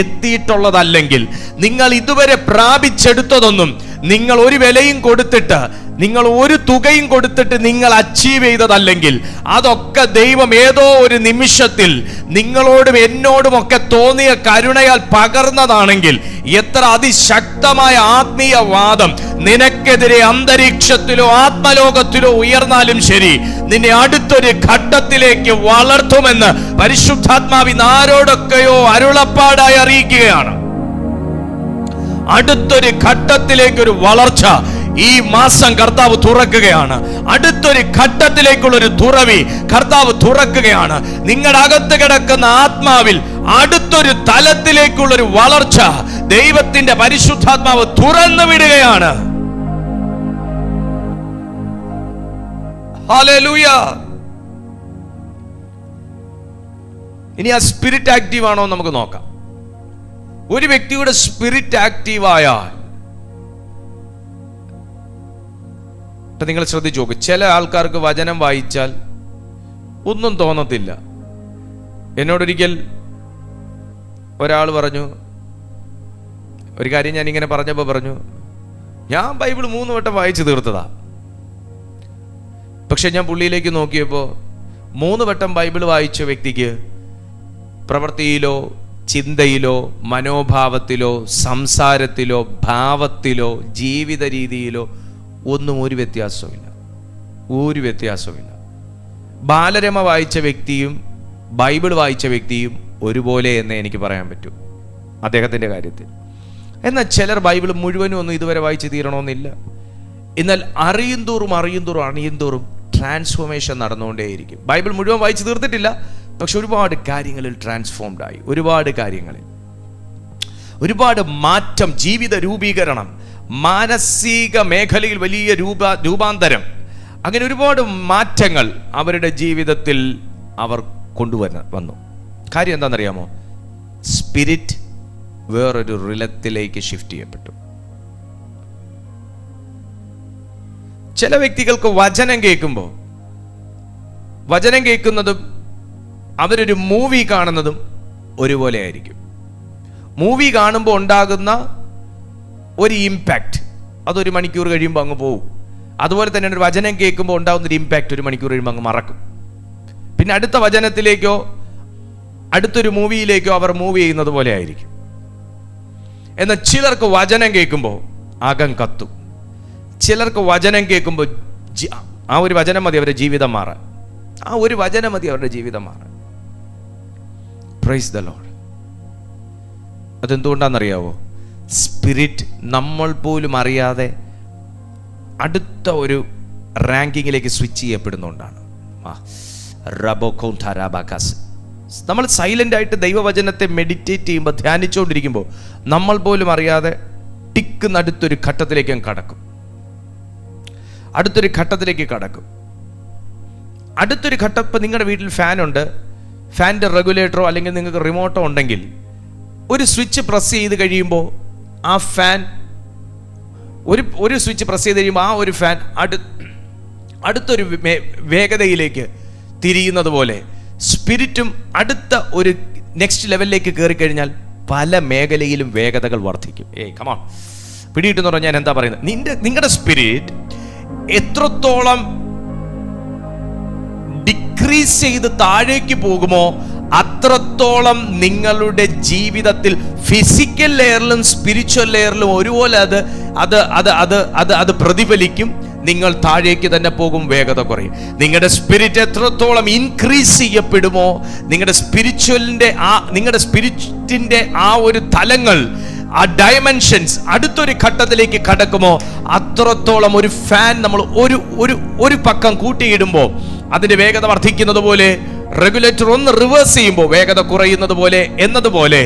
എത്തിയിട്ടുള്ളതല്ലെങ്കിൽ, നിങ്ങൾ ഇതുവരെ പ്രാപിച്ചെടുത്തതൊന്നും നിങ്ങൾ ഒരു വിലയും കൊടുത്തിട്ട്, നിങ്ങൾ ഒരു തുകയും കൊടുത്തിട്ട് നിങ്ങൾ അച്ചീവ് ചെയ്തതല്ലെങ്കിൽ, അതൊക്കെ ദൈവം ഏതോ ഒരു നിമിഷത്തിൽ നിങ്ങളോടും എന്നോടും ഒക്കെ തോന്നിയ കരുണയാൽ പകർന്നതാണെങ്കിൽ, എത്ര അതിശക്തമായ ആത്മീയ വാദം നിനക്കെതിരെ അന്തരീക്ഷത്തിലോ ആത്മലോകത്തിലോ ഉയർന്നാലും ശരി, നിന്നെ അടുത്തൊരു ഘട്ടത്തിലേക്ക് വളർത്തുമെന്ന് പരിശുദ്ധാത്മാവിൽ ആരോടൊക്കെയോ അരുളപ്പാടായി അറിയിക്കുകയാണ്. അടുത്തൊരു ഘട്ടത്തിലേക്കൊരു വളർച്ച ഈ മാസം കർത്താവ് തുറക്കുകയാണ്. അടുത്തൊരു ഘട്ടത്തിലേക്കുള്ളൊരു തുറവി കർത്താവ് തുറക്കുകയാണ്. നിങ്ങളുടെ അകത്ത് കിടക്കുന്ന ആത്മാവിൽ അടുത്തൊരു തലത്തിലേക്കുള്ളൊരു വളർച്ച ദൈവത്തിന്റെ പരിശുദ്ധാത്മാവ് തുറന്നു വിടുകയാണ്. ഹല്ലേലൂയ. ഇനി ആ സ്പിരിറ്റ് ആക്റ്റീവ് ആണോ നമുക്ക് നോക്കാം. ഒരു വ്യക്തിയുടെ സ്പിരിറ്റ് ആക്റ്റീവായാൽ, നിങ്ങൾ ശ്രദ്ധിച്ചു നോക്ക്, ചില ആൾക്കാർക്ക് വചനം വായിച്ചാൽ ഒന്നും തോന്നത്തില്ല. എന്നോടൊരിക്കൽ ഒരാൾ പറഞ്ഞു, ഒരു കാര്യം ഞാൻ ഇങ്ങനെ പറഞ്ഞപ്പോൾ പറഞ്ഞു, ഞാൻ ബൈബിൾ 3 വട്ടം വായിച്ചു തീർത്തതാ. പക്ഷെ ഞാൻ പുള്ളിയിലേക്ക് നോക്കിയപ്പോൾ 3 വട്ടം ബൈബിൾ വായിച്ച വ്യക്തിക്ക് പ്രവൃത്തിയിലോ ചിന്തയിലോ മനോഭാവത്തിലോ സംസാരത്തിലോ ഭാവത്തിലോ ജീവിത രീതിയിലോ ഒന്നും ഒരു വ്യത്യാസവുമില്ല. ഒരു വ്യത്യാസവുമില്ല. ബാലരമ വായിച്ച വ്യക്തിയും ബൈബിൾ വായിച്ച വ്യക്തിയും ഒരുപോലെ എന്നേ എനിക്ക് പറയാൻ പറ്റൂ അദ്ദേഹത്തിൻ്റെ കാര്യത്തിൽ. എന്നാൽ ചിലർ ബൈബിൾ മുഴുവനും ഒന്നും ഇതുവരെ വായിച്ച് തീരണമെന്നില്ല. എന്നാൽ അറിയും തോറും ട്രാൻസ്ഫോർമേഷൻ നടന്നുകൊണ്ടേയിരിക്കും. ബൈബിൾ മുഴുവൻ വായിച്ച് തീർത്തിട്ടില്ല, പക്ഷെ ഒരുപാട് കാര്യങ്ങളിൽ ട്രാൻസ്ഫോംഡ് ആയി. ഒരുപാട് കാര്യങ്ങളിൽ ഒരുപാട് മാറ്റം, ജീവിത രൂപീകരണം, മാനസിക മേഖലയിൽ വലിയ രൂപാന്തരം, അങ്ങനെ ഒരുപാട് മാറ്റങ്ങൾ അവരുടെ ജീവിതത്തിൽ അവർ വന്നു. കാര്യം എന്താണെന്നറിയാമോ? സ്പിരിറ്റ് വേറൊരു റിലത്തിലേക്ക് ഷിഫ്റ്റ് ചെയ്യപ്പെട്ടു. ചില വ്യക്തികൾക്ക് വചനം കേൾക്കുന്നതും അവരൊരു മൂവി കാണുന്നതും ഒരുപോലെ ആയിരിക്കും. മൂവി കാണുമ്പോൾ ഉണ്ടാകുന്ന ഒരു ഇമ്പാക്റ്റ് അതൊരു മണിക്കൂർ കഴിയുമ്പോൾ അങ്ങ് പോകും. അതുപോലെ തന്നെ ഒരു വചനം കേൾക്കുമ്പോൾ ഉണ്ടാകുന്നൊരു ഇമ്പാക്റ്റ് ഒരു മണിക്കൂർ കഴിയുമ്പോൾ അങ്ങ് മറക്കും. പിന്നെ അടുത്ത വചനത്തിലേക്കോ അടുത്തൊരു മൂവിയിലേക്കോ അവർ മൂവ് ചെയ്യുന്നത് പോലെ ആയിരിക്കും. എന്നാൽ ചിലർക്ക് വചനം കേൾക്കുമ്പോൾ അകം കത്തും. ചിലർക്ക് വചനം കേൾക്കുമ്പോൾ ആ ഒരു വചനം മതി അവരുടെ ജീവിതം മാറാൻ. ആ ഒരു വചനം മതി അവരുടെ ജീവിതം മാറാൻ. Praise the Lord. അതെന്തുകൊണ്ടാണെന്നറിയാവോ? സ്പിരിറ്റ് നമ്മൾ പോലും അറിയാതെ അടുത്ത ഒരു റാങ്കിങ്ങിലേക്ക് സ്വിച്ച് ചെയ്യപ്പെടുന്നതുകൊണ്ടാണ്. നമ്മൾ സൈലൻ്റ് ആയിട്ട് ദൈവവചനത്തെ മെഡിറ്റേറ്റ് ചെയ്യുമ്പോൾ, ധ്യാനിച്ചുകൊണ്ടിരിക്കുമ്പോൾ നമ്മൾ പോലും അറിയാതെ ടിക്കുന്ന അടുത്തൊരു ഘട്ടത്തിലേക്ക് കടക്കും. അടുത്തൊരു ഘട്ടം. ഇപ്പം നിങ്ങളുടെ വീട്ടിൽ ഫാനുണ്ട്, ഫാനിൻ്റെ റെഗുലേറ്ററോ അല്ലെങ്കിൽ നിങ്ങൾക്ക് റിമോട്ടോ ഉണ്ടെങ്കിൽ ഒരു സ്വിച്ച് പ്രസ് ചെയ്ത് കഴിയുമ്പോൾ ആ ഫാൻ ഒരു സ്വിച്ച് പ്രസ് ചെയ്ത് കഴിയുമ്പോൾ ആ ഒരു ഫാൻ അടുത്തൊരു വേഗതയിലേക്ക് തിരിയുന്നത് പോലെ സ്പിരിറ്റും അടുത്ത ഒരു നെക്സ്റ്റ് ലെവലിലേക്ക് കയറി കഴിഞ്ഞാൽ പല മേഖലയിലും വേഗതകൾ വർദ്ധിക്കും. കമോൺ, പിടികിട്ടെന്ന് പറഞ്ഞാൽ ഞാൻ എന്താ പറയുന്നത്, നിങ്ങളുടെ സ്പിരിറ്റ് എത്രത്തോളം ഡിക്രീസ് ചെയ്ത് താഴേക്ക് പോകുമോ അത്രത്തോളം നിങ്ങളുടെ ജീവിതത്തിൽ ഫിസിക്കൽ ലെയറിലും സ്പിരിച്വൽ ലെയറിലും ഒരുപോലെ അത് പ്രതിഫലിക്കും. നിങ്ങൾ താഴേക്ക് തന്നെ പോകും, വേഗത കുറയും. നിങ്ങളുടെ സ്പിരിറ്റ് എത്രത്തോളം ഇൻക്രീസ് ചെയ്യപ്പെടുമോ, നിങ്ങളുടെ സ്പിരിറ്റിന്റെ ആ ഒരു തലങ്ങൾ, ആ ഡയമെൻഷൻസ് അടുത്തൊരു ഘട്ടത്തിലേക്ക് കടക്കുമോ അത്രത്തോളം ഒരു ഫാൻ നമ്മൾ ഒരു പക്കം കൂട്ടിയിടുമ്പോൾ അതിന്റെ വേഗത വർദ്ധിക്കുന്നത് പോലെ, റെഗുലേറ്റർ ഒന്ന് റിവേഴ്സ് ചെയ്യുമ്പോൾ വേഗത കുറയുന്നത് പോലെ എന്നതുപോലെ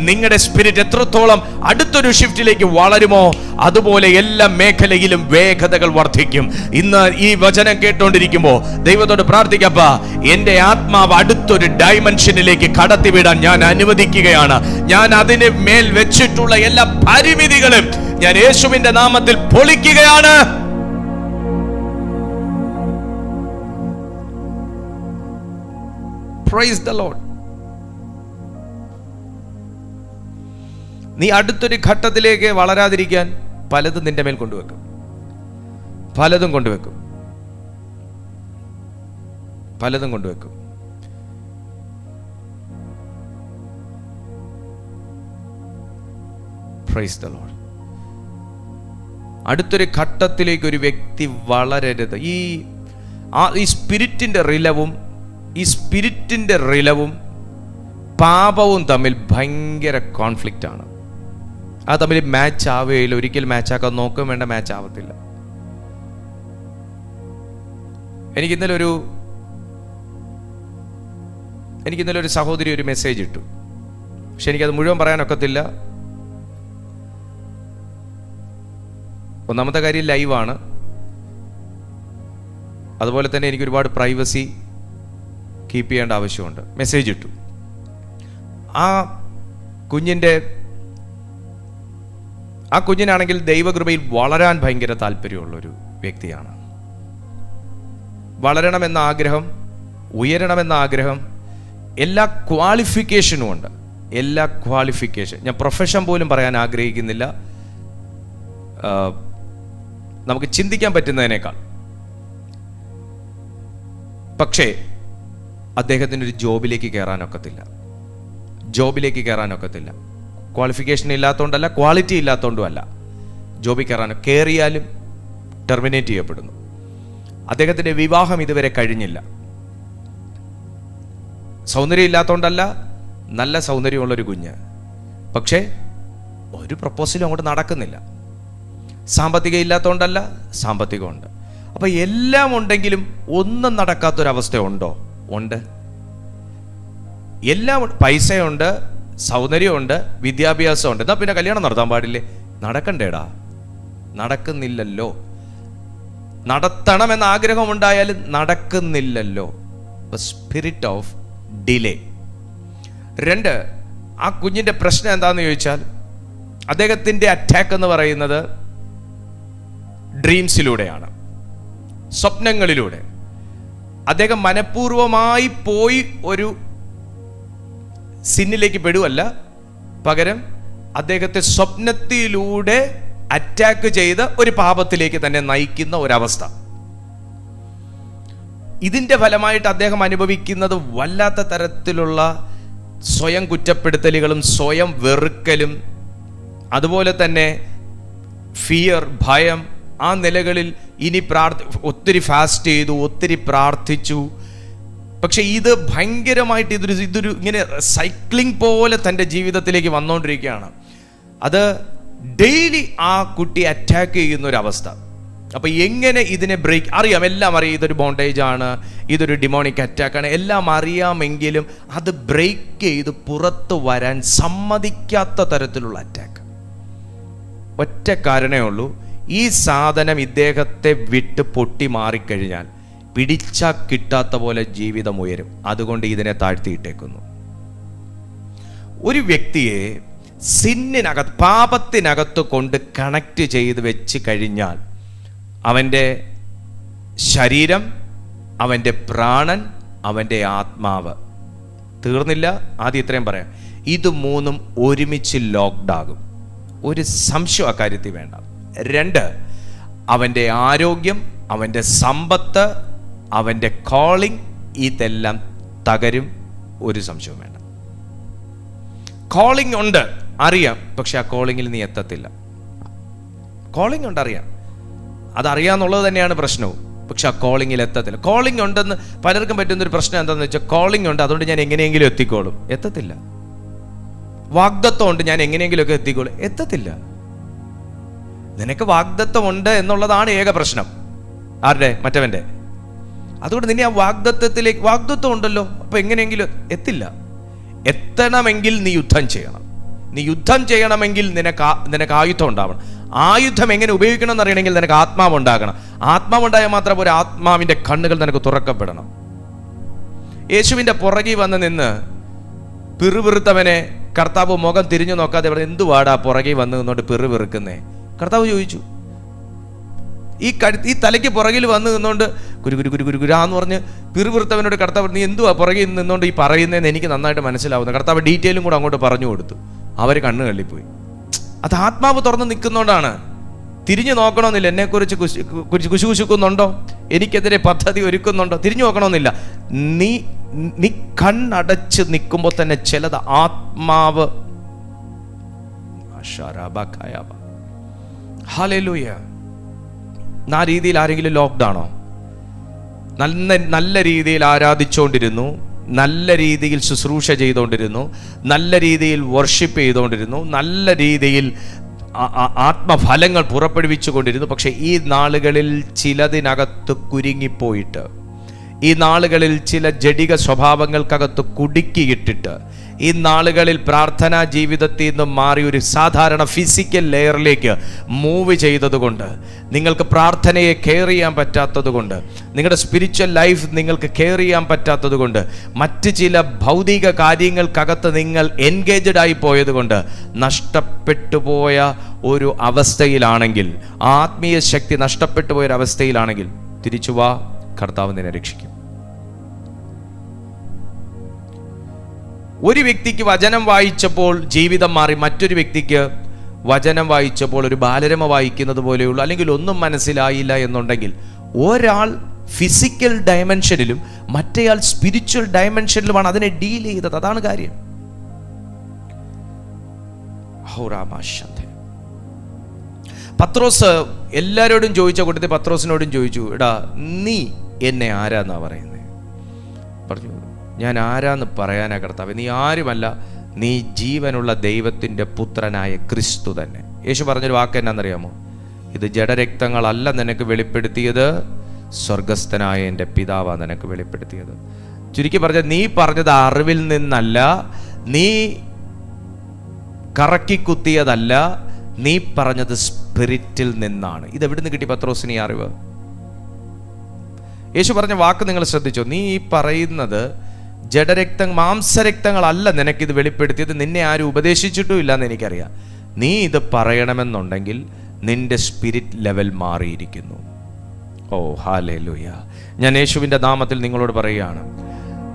നിങ്ങളുടെ സ്പിരിറ്റ് എത്രത്തോളം അടുത്തൊരു ഷിഫ്റ്റിലേക്ക് വളരുമോ അതുപോലെ എല്ലാ മേഖലയിലും വേഗതകൾ വർദ്ധിക്കും. ഇന്ന് ഈ വചനം കേട്ടോണ്ടിരിക്കുമ്പോൾ ദൈവത്തോട് പ്രാർത്ഥിക്കപ്പാ, എന്റെ ആത്മാവ് അടുത്തൊരു ഡയമെൻഷനിലേക്ക് കടത്തിവിടാൻ ഞാൻ അനുവദിക്കുകയാണ്. ഞാൻ അതിന് മേൽ വെച്ചിട്ടുള്ള എല്ലാ പരിമിതികളും ഞാൻ യേശുവിന്റെ നാമത്തിൽ പൊളിക്കുകയാണ്. Praise the Lord. നീ അടുത്തൊരു ഘട്ടത്തിലേക്ക് വളരാതിരിക്കാൻ പലതും നിന്റെ മേൽ കൊണ്ടുവെക്കും. Praise the Lord. അടുത്തൊരു ഘട്ടത്തിലേക്ക് ഒരു വ്യക്തി വളരരുത്. ഈ സ്പിരിറ്റിന്റെ റിലവും പാപവും തമ്മിൽ ഭയങ്കര കോൺഫ്ലിക്റ്റ് ആണ്. അത് തമ്മിൽ മാച്ച് ആവുകയില്ല. ഒരിക്കലും മാച്ച് ആക്കാൻ നോക്കുകയും വേണ്ട, മാച്ച് ആവത്തില്ല. എനിക്ക് ഇന്നലെ ഒരു സഹോദരി ഒരു മെസ്സേജ് ഇട്ടു. പക്ഷെ എനിക്കത് മുഴുവൻ പറയാനൊക്കത്തില്ല. ഒന്നാമത്തെ കാര്യം ലൈവാണ്. അതുപോലെ തന്നെ എനിക്ക് ഒരുപാട് പ്രൈവസി കീപ്പ് ചെയ്യേണ്ട ആവശ്യമുണ്ട്. മെസ്സേജ് ഇട്ടു. ആ കുഞ്ഞിനാണെങ്കിൽ ദൈവകൃപയിൽ വളരാൻ ഭയങ്കര താല്പര്യമുള്ളൊരു വ്യക്തിയാണ്. വളരണമെന്ന ആഗ്രഹം, ഉയരണമെന്ന ആഗ്രഹം, എല്ലാ ക്വാളിഫിക്കേഷനും ഉണ്ട്. ഞാൻ പ്രൊഫഷൻ പോലും പറയാൻ ആഗ്രഹിക്കുന്നില്ല, നമുക്ക് ചിന്തിക്കാൻ പറ്റുന്നതിനേക്കാൾ. പക്ഷേ അദ്ദേഹത്തിനൊരു ജോബിലേക്ക് കയറാനൊക്കത്തില്ല. Qualification ഇല്ലാത്തതുകൊണ്ടല്ല, quality ഇല്ലാത്തതുകൊണ്ടുമല്ല. ജോബിൽ കയറിയാലും ടെർമിനേറ്റ് ചെയ്യപ്പെടുന്നു. അദ്ദേഹത്തിൻ്റെ വിവാഹം ഇതുവരെ കഴിഞ്ഞില്ല. സൗന്ദര്യം ഇല്ലാത്തതുകൊണ്ടല്ല, നല്ല സൗന്ദര്യമുള്ളൊരു കുഞ്ഞ്. പക്ഷേ ഒരു പ്രപ്പോസലും അങ്ങോട്ട് നടക്കുന്നില്ല. സാമ്പത്തികം ഇല്ലാത്തതുകൊണ്ടല്ല, സാമ്പത്തികമുണ്ട്. അപ്പം എല്ലാം ഉണ്ടെങ്കിലും ഒന്നും നടക്കാത്തൊരവസ്ഥ ഉണ്ടോ? ഉണ്ട്. എല്ലാം പൈസയുണ്ട്, സൗന്ദര്യമുണ്ട്, വിദ്യാഭ്യാസമുണ്ട്. എന്നാൽ പിന്നെ കല്യാണം നടത്താൻ പാടില്ലേ? നടക്കണ്ടേടാ, നടക്കുന്നില്ലല്ലോ. നടത്തണമെന്ന ആഗ്രഹമുണ്ടായാലും നടക്കുന്നില്ലല്ലോ. Spirit of delay. 2, ആ കുഞ്ഞിൻ്റെ പ്രശ്നം എന്താണെന്ന് ചോദിച്ചാൽ, അദ്ദേഹത്തിൻ്റെ അറ്റാക്ക് എന്ന് പറയുന്നത് ഡ്രീംസിലൂടെയാണ്, സ്വപ്നങ്ങളിലൂടെ. അദ്ദേഹം മനഃപൂർവമായി പോയി ഒരു സിന്നിലേക്ക് പെടുവല്ല, പകരം അദ്ദേഹത്തെ സ്വപ്നത്തിലൂടെ അറ്റാക്ക് ചെയ്ത് ഒരു പാപത്തിലേക്ക് തന്നെ നയിക്കുന്ന ഒരവസ്ഥ. ഇതിൻ്റെ ഫലമായിട്ട് അദ്ദേഹം അനുഭവിക്കുന്നത് വല്ലാത്ത തരത്തിലുള്ള സ്വയം കുറ്റപ്പെടുത്തലുകളും സ്വയം വെറുക്കലും, അതുപോലെ തന്നെ ഫിയർ, ഭയം, ആ നിലകളിൽ ഇനി ഒത്തിരി ഫാസ്റ്റ് ചെയ്തു, ഒത്തിരി പ്രാർത്ഥിച്ചു. പക്ഷെ ഇത് ഭയങ്കരമായിട്ട് ഇതൊരു ഇങ്ങനെ സൈക്ലിംഗ് പോലെ തൻ്റെ ജീവിതത്തിലേക്ക് വന്നുകൊണ്ടിരിക്കുകയാണ്. അത് ഡെയിലി ആ കുട്ടി അറ്റാക്ക് ചെയ്യുന്ന ഒരവസ്ഥ. അപ്പം എങ്ങനെ ഇതിനെ ബ്രേക്ക് അറിയാം, എല്ലാം അറിയാം, ഇതൊരു ബോണ്ടേജ് ആണ്, ഇതൊരു ഡിമോണിക് അറ്റാക്കാണ്, എല്ലാം അറിയാമെങ്കിലും അത് ബ്രേക്ക് ചെയ്ത് പുറത്തു വരാൻ സമ്മതിക്കാത്ത തരത്തിലുള്ള അറ്റാക്ക്. ഒറ്റ കാരണമേ ഉള്ളൂ, ഈ സാധനം ഇദ്ദേഹത്തെ വിട്ട് പൊട്ടി മാറിക്കഴിഞ്ഞാൽ പിടിച്ചാൽ കിട്ടാത്ത പോലെ ജീവിതം ഉയരും. അതുകൊണ്ട് ഇതിനെ താഴ്ത്തിയിട്ടേക്കുന്നു. ഒരു വ്യക്തിയെ സിന്നിനകത്ത്, പാപത്തിനകത്ത് കൊണ്ട് കണക്ട് ചെയ്ത് വെച്ച് കഴിഞ്ഞാൽ അവൻ്റെ ശരീരം, അവൻ്റെ പ്രാണൻ, അവൻ്റെ ആത്മാവ്, തീർന്നില്ല. ആദ്യം ഇത്രയും പറയാം, ഇത് മൂന്നും ഒരുമിച്ച് ലോക്ക്ഡാകും. ഒരു സംശയം അക്കാര്യത്തിൽ വേണ്ട. 2, അവൻ്റെ ആരോഗ്യം, അവൻ്റെ സമ്പത്ത്, അവൻ്റെ കോളിംഗ്, ഇതെല്ലാം തകരും. ഒരു സംശയവും വേണ്ട. കോളിംഗ് ഉണ്ട്, അറിയാം, പക്ഷെ ആ കോളിങ്ങിൽ നീ എത്തത്തില്ല. കോളിംഗ് ഉണ്ട്, അറിയാം, അതറിയാന്നുള്ളത് തന്നെയാണ് പ്രശ്നവും, പക്ഷെ ആ കോളിങ്ങിൽ എത്തത്തില്ല. കോളിംഗ് ഉണ്ടെന്ന് പലർക്കും പറ്റുന്നൊരു പ്രശ്നം എന്താണെന്ന് വെച്ചാൽ, കോളിംഗ് ഉണ്ട് അതുകൊണ്ട് ഞാൻ എങ്ങനെയെങ്കിലും എത്തിക്കോളും. എത്തത്തില്ല. വാഗ്ദത്വം ഉണ്ട്, ഞാൻ എങ്ങനെയെങ്കിലുമൊക്കെ എത്തിക്കോളും. എത്തത്തില്ല. നിനക്ക് വാഗ്ദത്വം ഉണ്ട് എന്നുള്ളതാണ് ഏക പ്രശ്നം. ആരുടെ? മറ്റവൻ്റെ. അതുകൊണ്ട് നിന്നെ ആ വാഗ്ദത്വത്തിലേക്ക്, വാഗ്ദത്വം ഉണ്ടല്ലോ, അപ്പൊ എങ്ങനെയെങ്കിലും എത്തില്ല. എത്തണമെങ്കിൽ നീ യുദ്ധം ചെയ്യണം. നീ യുദ്ധം ചെയ്യണമെങ്കിൽ നിനക്ക് ആയുധം ഉണ്ടാവണം. ആയുധം എങ്ങനെ ഉപയോഗിക്കണം എന്നറിയണമെങ്കിൽ നിനക്ക് ആത്മാവ് ഉണ്ടാകണം. ആത്മാവുണ്ടായാൽ മാത്രം ഒരു ആത്മാവിൻ്റെ കണ്ണുകൾ നിനക്ക് തുറക്കപ്പെടണം. യേശുവിൻ്റെ പുറകിൽ വന്ന് നിന്ന് പിറുപിറുത്തവനെ കർത്താവ് മുഖം തിരിഞ്ഞു നോക്കാതെ ഇവിടെ എന്തുവാടാ പുറകിൽ വന്ന് നിന്നോണ്ട് പിറുപിറുക്കുന്നേ? കർത്താവ് ചോദിച്ചു. ഈ തലയ്ക്ക് പുറകിൽ വന്ന് നിന്നോണ്ട് കുരുകുരാന്ന് പറഞ്ഞ് പിറുപിറുത്തവനോട് കർത്താവ്, നീ എന്തുവാ പുറകിൽ നിന്നോണ്ട് ഈ പറയുന്നതെന്ന് എനിക്ക് നന്നായിട്ട് മനസ്സിലാവുന്നു. കർത്താവ് ഡീറ്റെയിലും കൂടെ അങ്ങോട്ട് പറഞ്ഞു കൊടുത്തു. അവർ കണ്ണ് തള്ളിപ്പോയി. അത് ആത്മാവ് തുറന്ന് നിൽക്കുന്നോണ്ടാണ്. തിരിഞ്ഞു നോക്കണമെന്നില്ല. എന്നെക്കുറിച്ച് കുശുകുശുക്കുന്നുണ്ടോ, എനിക്കെതിരെ പദ്ധതി ഒരുക്കുന്നുണ്ടോ, തിരിഞ്ഞു നോക്കണമെന്നില്ല. നീ കണ്ണടച്ച് നിൽക്കുമ്പോൾ തന്നെ ചിലത് ആത്മാവ്. ഹല്ലേലൂയ. ആ രീതിയിൽ ആരെങ്കിലും ലോക്ക്ഡാണോ? നല്ല രീതിയിൽ ആരാധിച്ചുകൊണ്ടിരുന്നു, നല്ല രീതിയിൽ ശുശ്രൂഷ ചെയ്തുകൊണ്ടിരുന്നു, നല്ല രീതിയിൽ വർഷിപ്പ് ചെയ്തുകൊണ്ടിരുന്നു, നല്ല രീതിയിൽ ആത്മഫലങ്ങൾ പുറപ്പെടുവിച്ചു കൊണ്ടിരുന്നു. പക്ഷെ ഈ നാളുകളിൽ ചിലതിനകത്ത് കുരുങ്ങിപ്പോയിട്ട്, ഈ നാളുകളിൽ ചില ജഡിക സ്വഭാവങ്ങൾക്കകത്ത് കുടുക്കിയിട്ടിട്ട്, ഈ നാളുകളിൽ പ്രാർത്ഥനാ ജീവിതത്തിൽ നിന്ന് മാറി ഒരു സാധാരണ ഫിസിക്കൽ ലെയറിലേക്ക് മൂവ് ചെയ്തതുകൊണ്ട്, നിങ്ങൾക്ക് പ്രാർത്ഥനയെ കെയർ ചെയ്യാൻ പറ്റാത്തത് കൊണ്ട്, നിങ്ങളുടെ സ്പിരിച്വൽ ലൈഫ് നിങ്ങൾക്ക് കെയർ ചെയ്യാൻ പറ്റാത്തത് കൊണ്ട്, മറ്റ് ചില ഭൗതിക കാര്യങ്ങൾക്കകത്ത് നിങ്ങൾ എൻഗേജഡ് ആയി പോയത് കൊണ്ട് നഷ്ടപ്പെട്ടു പോയ ഒരു അവസ്ഥയിലാണെങ്കിൽ, ആത്മീയ ശക്തി നഷ്ടപ്പെട്ടു പോയൊരവസ്ഥയിലാണെങ്കിൽ തിരിച്ചു വാ, കർത്താവ് നിന്നെ രക്ഷിക്കും. ഒരു വ്യക്തിക്ക് വചനം വായിച്ചപ്പോൾ ജീവിതം മാറി, മറ്റൊരു വ്യക്തിക്ക് വചനം വായിച്ചപ്പോൾ ഒരു ബാലരമ വായിക്കുന്നത് പോലെയുള്ള, അല്ലെങ്കിൽ ഒന്നും മനസ്സിലായില്ല എന്നുണ്ടെങ്കിൽ, ഒരാൾ ഫിസിക്കൽ ഡയമെൻഷനിലും മറ്റേയാൾ സ്പിരിച്വൽ ഡയമെൻഷനിലുമാണ് അതിനെ ഡീൽ ചെയ്തത്. അതാണ് കാര്യം. പത്രോസ് എല്ലാവരോടും ചോദിച്ച കൂട്ടത്തിൽ പത്രോസിനോടും ചോദിച്ചു, എടാ നീ എന്നെ ആരാന്നാ പറയുന്നത്? പറഞ്ഞു, ഞാൻ ആരാന്ന് പറയാനാ കർത്താവേ? നീ ആരുമല്ല, നീ ജീവനുള്ള ദൈവത്തിൻ്റെ പുത്രനായ ക്രിസ്തു തന്നെ. യേശു പറഞ്ഞൊരു വാക്ക് എന്നാന്നറിയാമോ? ഇത് ജഡരക്തങ്ങളല്ല നിനക്ക് വെളിപ്പെടുത്തിയത്, സ്വർഗസ്ഥനായ എൻ്റെ പിതാവാ നിനക്ക് വെളിപ്പെടുത്തിയത്. ചുരുക്കി പറഞ്ഞ, നീ പറഞ്ഞത് അറിവിൽ നിന്നല്ല, നീ കറക്കിക്കുത്തിയതല്ല, നീ പറഞ്ഞത് സ്പിരിറ്റിൽ നിന്നാണ്. ഇതെവിടുന്ന് കിട്ടി പത്രോസിന് ഈ അറിവ്? യേശു പറഞ്ഞ വാക്ക് നിങ്ങൾ ശ്രദ്ധിച്ചോ? നീ ഈ പറയുന്നത് മാംസരക്തങ്ങളല്ല നിനക്കിത് വെളിപ്പെടുത്തിയത്, നിന്നെ ആരും ഉപദേശിച്ചിട്ടും ഇല്ലെന്ന് എനിക്കറിയാം. നീ ഇത് പറയണമെന്നുണ്ടെങ്കിൽ നിന്റെ സ്പിരിറ്റ് ലെവൽ മാറിയിരിക്കുന്നു. ഓ ഹല്ലേലൂയ. ഞാൻ യേശുവിൻ്റെ നാമത്തിൽ നിങ്ങളോട് പറയുകയാണ്,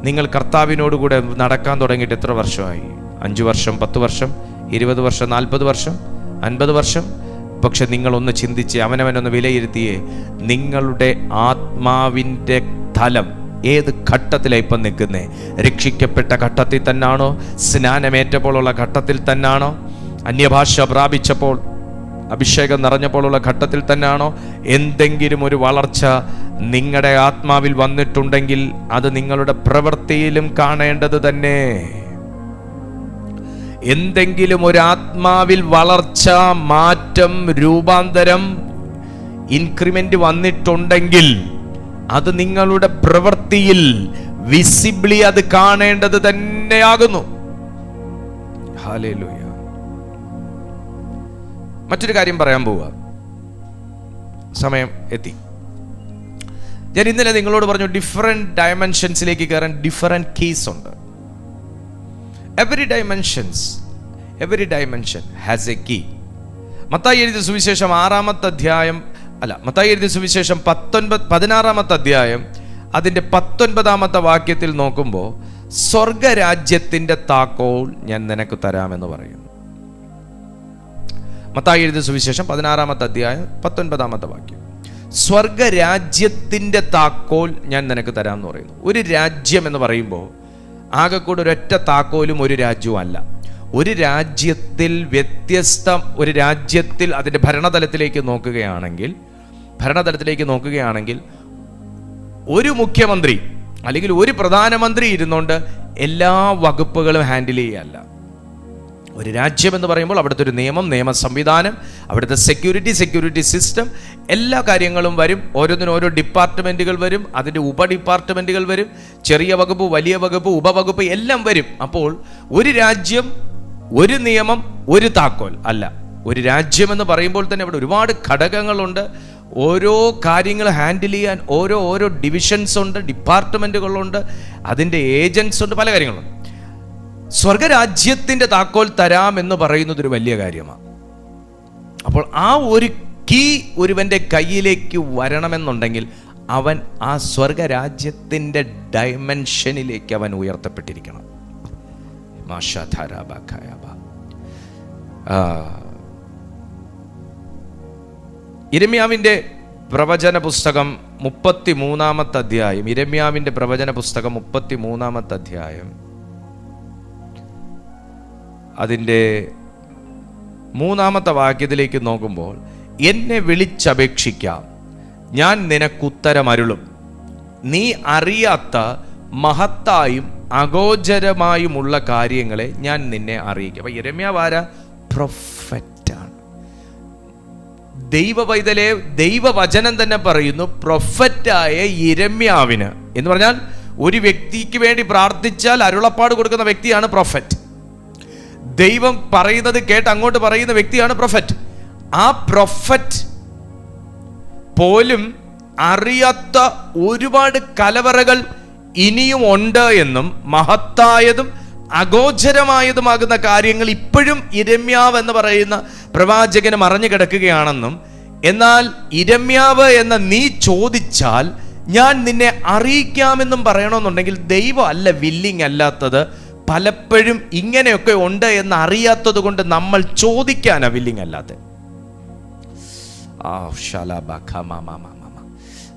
നിങ്ങൾ കർത്താവിനോടുകൂടെ നടക്കാൻ തുടങ്ങിയിട്ട് എത്ര വർഷമായി? 5 വർഷം, 10 വർഷം, 20 വർഷം, 40 വർഷം, 50 വർഷം? പക്ഷെ നിങ്ങളൊന്ന് ചിന്തിച്ച്, അവനവനൊന്ന് വിലയിരുത്തിയേ, നിങ്ങളുടെ ആത്മാവിൻ്റെ തലം ഏത് ഘട്ടത്തിലാണ് ഇപ്പം നിൽക്കുന്നേ? രക്ഷിക്കപ്പെട്ട ഘട്ടത്തിൽ തന്നാണോ? സ്നാനമേറ്റപ്പോഴുള്ള ഘട്ടത്തിൽ തന്നാണോ? അന്യഭാഷ പ്രാപിച്ചപ്പോൾ, അഭിഷേകം നിറഞ്ഞപ്പോഴുള്ള ഘട്ടത്തിൽ തന്നെയാണോ? എന്തെങ്കിലും ഒരു വളർച്ച നിങ്ങളുടെ ആത്മാവിൽ വന്നിട്ടുണ്ടെങ്കിൽ അത് നിങ്ങളുടെ പ്രവൃത്തിയിലും കാണേണ്ടത് തന്നെ. എന്തെങ്കിലും ഒരു ആത്മാവിൽ വളർച്ച, മാറ്റം, രൂപാന്തരം, ഇൻക്രിമെന്റ് വന്നിട്ടുണ്ടെങ്കിൽ അത് നിങ്ങളുടെ പ്രവൃത്തിയിൽ വിസിബിളി അത് കാണേണ്ടത് തന്നെയാകുന്നു. ഹല്ലേലൂയ. മറ്റൊരു കാര്യം പറയാൻ പോവുക, സമയം എത്തി. ഞാൻ ഇന്നലെ നിങ്ങളോട് പറഞ്ഞു, ഡിഫറെന്റ് ഡയമെൻഷൻസിലേക്ക് കയറാൻ ഡിഫറെന്റ് കീസ് ഉണ്ട്. Every dimension has a key. Mathai എഴുതിയ സുവിശേഷം 6-ാമത്തെ അധ്യായം, മത്തായി എഴുതിയ സുവിശേഷം 16-ാമത്തെ അധ്യായം അതിൻ്റെ 19-ാമത്തെ വാക്യത്തിൽ നോക്കുമ്പോൾ സ്വർഗരാജ്യത്തിൻ്റെ താക്കോൽ ഞാൻ നിനക്ക് തരാമെന്ന് പറയുന്നു. മത്തായി എഴുതിയ സുവിശേഷം 16-ാമത്തെ അധ്യായം 19-ാമത്തെ വാക്യം. സ്വർഗരാജ്യത്തിൻ്റെ താക്കോൽ ഞാൻ നിനക്ക് തരാമെന്ന് പറയുന്നു. ഒരു രാജ്യം എന്ന് പറയുമ്പോൾ ആകെ കൂടെ ഒരൊറ്റ താക്കോലും ഒരു രാജ്യവും അല്ല. ഒരു രാജ്യത്തിൽ ഒരു രാജ്യത്തിൽ അതിൻ്റെ ഭരണതലത്തിലേക്ക് നോക്കുകയാണെങ്കിൽ ഒരു മുഖ്യമന്ത്രി അല്ലെങ്കിൽ ഒരു പ്രധാനമന്ത്രി ഇരുന്നുകൊണ്ട് എല്ലാ വകുപ്പുകളും ഹാൻഡിൽ ചെയ്യല്ല. ഒരു രാജ്യം എന്ന് പറയുമ്പോൾ അവിടുത്തെ ഒരു നിയമ സംവിധാനം, അവിടുത്തെ സെക്യൂരിറ്റി സിസ്റ്റം, എല്ലാ കാര്യങ്ങളും വരും. ഓരോന്നിനും ഓരോ ഡിപ്പാർട്ട്മെന്റുകൾ വരും, അതിൻ്റെ ഉപഡിപ്പാർട്ട്മെന്റുകൾ വരും, ചെറിയ വകുപ്പ്, വലിയ വകുപ്പ്, ഉപവകുപ്പ് എല്ലാം വരും. അപ്പോൾ ഒരു രാജ്യം, ഒരു നിയമം, ഒരു താക്കോൽ അല്ല. ഒരു രാജ്യം എന്ന് പറയുമ്പോൾ തന്നെ അവിടെ ഒരുപാട് ഘടകങ്ങളുണ്ട്. ഓരോ കാര്യങ്ങൾ ഹാൻഡിൽ ചെയ്യാൻ ഓരോ ഡിവിഷൻസ് ഉണ്ട്, ഡിപ്പാർട്ട്മെന്റുകളുണ്ട്, അതിൻ്റെ ഏജൻസ് ഉണ്ട്, പല കാര്യങ്ങളുണ്ട്. സ്വർഗരാജ്യത്തിൻ്റെ താക്കോൽ തരാം എന്ന് പറയുന്നത് ഒരു വലിയ കാര്യമാണ്. അപ്പോൾ ആ ഒരു കീ ഒരുവന്റെ കയ്യിലേക്ക് വരണമെന്നുണ്ടെങ്കിൽ അവൻ ആ സ്വർഗരാജ്യത്തിൻ്റെ ഡയമെൻഷനിലേക്ക് അവൻ ഉയർത്തപ്പെട്ടിരിക്കണം. യിരെമ്യാവിൻ്റെ പ്രവചന പുസ്തകം 33-ാമത്തെ അധ്യായം. യിരെമ്യാവിൻ്റെ പ്രവചന പുസ്തകം 33-ാമത്തെ അധ്യായം അതിൻ്റെ 3-ാമത്തെ വാക്യത്തിലേക്ക് നോക്കുമ്പോൾ, എന്നെ വിളിച്ചപേക്ഷിക്കാം, ഞാൻ നിനക്കുത്തരമരുളും, നീ അറിയാത്ത മഹത്തായും അഗോചരമായുമുള്ള കാര്യങ്ങളെ ഞാൻ നിന്നെ അറിയിക്കും. അപ്പൊ യിരെമ്യാവ് ആരാ? പ്രൊഫറ്റാണ്. ദൈവപൈതലെ, ദൈവവചനം തന്നെ പറയുന്നു, പ്രൊഫറ്റായ യിരെമ്യാവിന് എന്ന് പറഞ്ഞാൽ ഒരു വ്യക്തിക്ക് വേണ്ടി പ്രാർത്ഥിച്ചാൽ അരുളപ്പാട് കൊടുക്കുന്ന വ്യക്തിയാണ് പ്രൊഫറ്റ്. ദൈവം പറയുന്നത് കേട്ട് അങ്ങോട്ട് പറയുന്ന വ്യക്തിയാണ് പ്രൊഫറ്റ്. ആ പ്രൊഫറ്റ് പോലും അറിയാത്ത ഒരുപാട് കലവറകൾ ഇനിയും ഉണ്ട് എന്നും മഹത്തായതും അഗോചരമായതുമാകുന്ന കാര്യങ്ങൾ ഇപ്പോഴും യിരെമ്യാവ് എന്ന് പറയുന്ന പ്രവാചകന് മറഞ്ഞു കിടക്കുകയാണെന്നും, എന്നാൽ യിരെമ്യാവ് എന്ന നീ ചോദിച്ചാൽ ഞാൻ നിന്നെ അറിയിക്കാമെന്നും പറയണമെന്നുണ്ടെങ്കിൽ ദൈവം അല്ല വില്ലിങ് അല്ലാത്തത്. പലപ്പോഴും ഇങ്ങനെയൊക്കെ ഉണ്ട് എന്ന് അറിയാത്തത് കൊണ്ട് നമ്മൾ ചോദിക്കാനാ വില്ലിങ് അല്ലാത്തത്.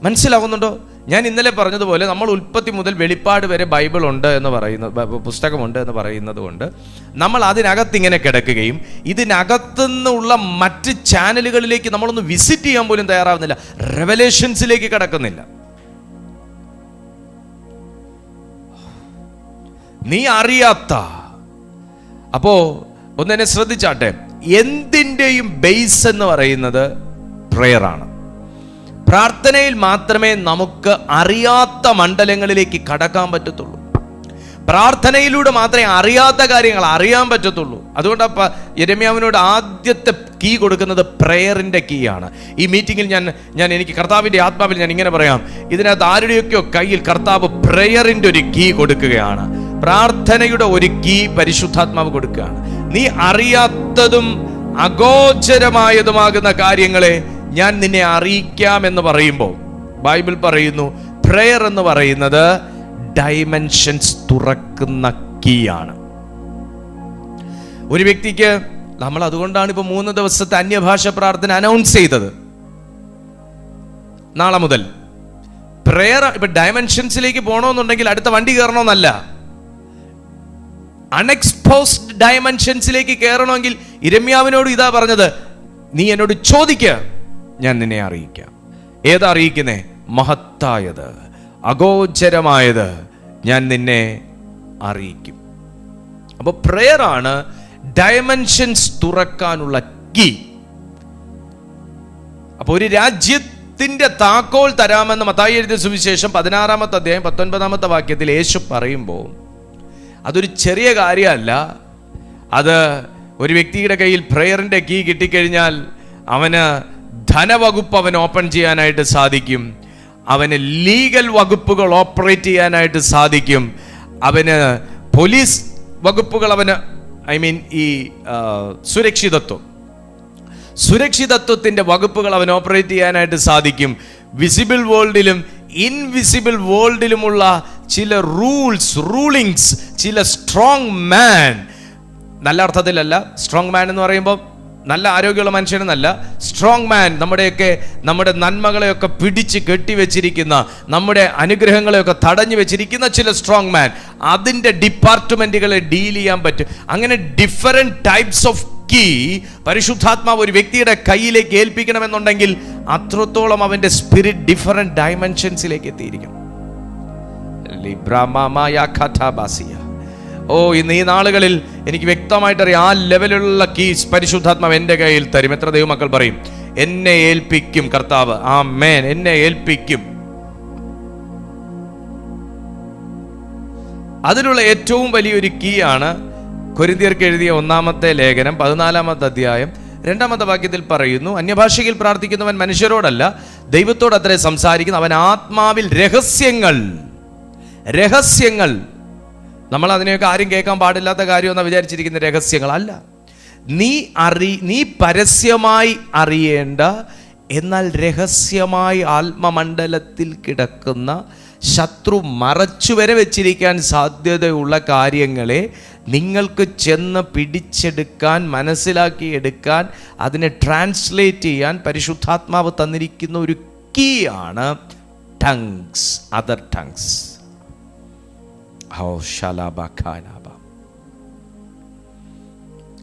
മനസ്സിലാവുന്നുണ്ടോ? ഞാൻ ഇന്നലെ പറഞ്ഞതുപോലെ നമ്മൾ ഉൽപ്പത്തി മുതൽ വെളിപ്പാട് വരെ ബൈബിൾ ഉണ്ട് എന്ന് പറയുന്നത്, പുസ്തകമുണ്ട് എന്ന് പറയുന്നത് കൊണ്ട് നമ്മൾ അതിനകത്ത് ഇങ്ങനെ കിടക്കുകയും ഇതിനകത്തുനിന്നുള്ള മറ്റ് ചാനലുകളിലേക്ക് നമ്മളൊന്ന് വിസിറ്റ് ചെയ്യാൻ പോലും തയ്യാറാവുന്നില്ല, റെവലേഷൻസിലേക്ക് കിടക്കുന്നില്ല. നീ അറിയാത്ത, അപ്പോ ഒന്നെന്നെ ശ്രദ്ധിച്ചാട്ടെ, എന്തിൻ്റെയും ബേസ് എന്ന് പറയുന്നത് പ്രയറാണ്. പ്രാർത്ഥനയിൽ മാത്രമേ നമുക്ക് അറിയാത്ത മണ്ഡലങ്ങളിലേക്ക് കടക്കാൻ പറ്റത്തുള്ളൂ. പ്രാർത്ഥനയിലൂടെ മാത്രമേ അറിയാത്ത കാര്യങ്ങൾ അറിയാൻ പറ്റത്തുള്ളൂ. അതുകൊണ്ടപ്പോൾ യിരെമ്യാവിനോട് ആദ്യത്തെ കീ കൊടുക്കുന്നത് പ്രയറിൻ്റെ കീ ആണ്. ഈ മീറ്റിങ്ങിൽ ഞാൻ എനിക്ക് കർത്താവിൻ്റെ ആത്മാവിൽ ഞാൻ ഇങ്ങനെ പറയാം, ഇതിനകത്ത് ആരുടെയൊക്കെയോ കയ്യിൽ കർത്താവ് പ്രയറിൻ്റെ ഒരു കീ കൊടുക്കുകയാണ്. പ്രാർത്ഥനയുടെ ഒരു കീ പരിശുദ്ധാത്മാവ് കൊടുക്കുകയാണ്. നീ അറിയാത്തതും അഗോചരമായതുമാകുന്ന കാര്യങ്ങളെ ഞാൻ നിന്നെ അറിയിക്കാം എന്ന് പറയുമ്പോൾ ബൈബിൾ പറയുന്നു, പ്രയർ എന്ന് പറയുന്നത് ഡയമെൻഷൻസ് തുറക്കുന്ന കീ ആണ്. ഒരു വ്യക്തിക്ക് നമ്മൾ അതുകൊണ്ടാണ് ഇപ്പൊ 3 ദിവസത്തെ അന്യഭാഷ പ്രാർത്ഥന അനൗൺസ് ചെയ്തത്. നാളെ മുതൽ പ്രയർ ഇപ്പൊ ഡയമെൻഷൻസിലേക്ക് പോകണമെന്നുണ്ടെങ്കിൽ അടുത്ത വണ്ടി കയറണമെന്നല്ല, അൺഎക്സ്പോസ്ഡ് ഡയമെൻഷൻസിലേക്ക് കയറണമെങ്കിൽ യിരെമ്യാവിനോട് ഇതാ പറഞ്ഞത്, നീ എന്നോട് ചോദിക്ക, ഞാൻ നിന്നെ അറിയിക്കാം. ഏതാ അറിയിക്കുന്നേ? മഹത്തായത്, അഗോചരമായത് ഞാൻ നിന്നെ അറിയിക്കും. അപ്പോൾ പ്രയർ ആണ് ഡയമെൻഷൻസ് തുറക്കാനുള്ള കീ. അപ്പൊ ഒരു രാജ്യത്തിന്റെ താക്കോൽ തരാമെന്ന് മത്തായി എഴുതിയ സുവിശേഷം 16-ാമത്തെ അധ്യായം 19-ാമത്തെ വാക്യത്തിൽ യേശു പറയുമ്പോൾ അതൊരു ചെറിയ കാര്യമല്ല. അത് ഒരു വ്യക്തിയുടെ കയ്യിൽ പ്രയറിന്റെ കീ കിട്ടിക്കഴിഞ്ഞാൽ അവന് ധനവകുപ്പ് അവൻ ഓപ്പൺ ചെയ്യാനായിട്ട് സാധിക്കും, അവന് ലീഗൽ വകുപ്പുകൾ ഓപ്പറേറ്റ് ചെയ്യാനായിട്ട് സാധിക്കും, അവന് പോലീസ് വകുപ്പുകൾ, അവന് ഈ സുരക്ഷിതത്വത്തിന്റെ വകുപ്പുകൾ അവൻ ഓപ്പറേറ്റ് ചെയ്യാനായിട്ട് സാധിക്കും. വിസിബിൾ വേൾഡിലും ഇൻവിസിബിൾ വേൾഡിലുമുള്ള ചില റൂളിങ്സ്, ചില സ്ട്രോങ് മാൻ, നല്ല അർത്ഥത്തിലല്ല സ്ട്രോങ് മാൻ എന്ന് പറയുമ്പോൾ നല്ല ആരോഗ്യമുള്ള മനുഷ്യനെന്നല്ല, സ്ട്രോങ് മാൻ, നമ്മുടെ നന്മകളെയൊക്കെ പിടിച്ച് കെട്ടിവെച്ചിരിക്കുന്ന, നമ്മുടെ അനുഗ്രഹങ്ങളെയൊക്കെ തടഞ്ഞു വെച്ചിരിക്കുന്ന ചില സ്ട്രോങ് മാൻ, അതിൻ്റെ ഡിപ്പാർട്ട്മെന്റുകളെ ഡീൽ ചെയ്യാൻ പറ്റും. അങ്ങനെ ഡിഫറെന്റ് ടൈപ്സ് ഓഫ് കീ പരിശുദ്ധാത്മാവ് ഒരു വ്യക്തിയുടെ കയ്യിലേക്ക് ഏൽപ്പിക്കണമെന്നുണ്ടെങ്കിൽ അത്രത്തോളം അവന്റെ സ്പിരിറ്റ് ഡിഫറെന്റ് ഡയമെൻഷൻസിലേക്ക് എത്തിയിരിക്കണം. ഇന്ന് ഈ നാളുകളിൽ എനിക്ക് വ്യക്തമായിട്ടറിയാം, ആ ലെവലിലുള്ള കീസ് പരിശുദ്ധാത്മാവ് എൻ്റെ കയ്യിൽ തരും. എത്ര ദൈവമക്കൾ പറയും, എന്നെ ഏൽപ്പിക്കും കർത്താവ്? ആമേൻ, എന്നെ ഏൽപ്പിക്കും. അതിനുള്ള ഏറ്റവും വലിയൊരു കീ ആണ് കൊരിന്ത്യർക്ക് എഴുതിയ 1-ാമത്തെ ലേഖനം 14-ാമത്തെ അധ്യായം 2-ാമത്തെ വാക്യത്തിൽ പറയുന്നു, അന്യഭാഷയിൽ പ്രാർത്ഥിക്കുന്നവൻ മനുഷ്യരോടല്ല ദൈവത്തോട് അത്രേ സംസാരിക്കുന്നു, അവൻ ആത്മാവിൽ രഹസ്യങ്ങൾ, നമ്മൾ അതിനെയൊക്കെ ആരും കേൾക്കാൻ പാടില്ലാത്ത കാര്യമെന്ന് വിചാരിച്ചിരിക്കുന്ന രഹസ്യങ്ങൾ അല്ല, നീ പരസ്യമായി അറിയേണ്ട എന്നാൽ രഹസ്യമായി ആത്മമണ്ഡലത്തിൽ കിടക്കുന്ന, ശത്രു മറച്ചു വരെ വെച്ചിരിക്കാൻ സാധ്യതയുള്ള കാര്യങ്ങളെ നിങ്ങൾക്ക് ചെന്ന് പിടിച്ചെടുക്കാൻ, മനസ്സിലാക്കിയെടുക്കാൻ, അതിനെ ട്രാൻസ്ലേറ്റ് ചെയ്യാൻ പരിശുദ്ധാത്മാവ് തന്നിരിക്കുന്ന ഒരു കീ ആണ് ടങ്സ്, അതർ ടങ്സ്.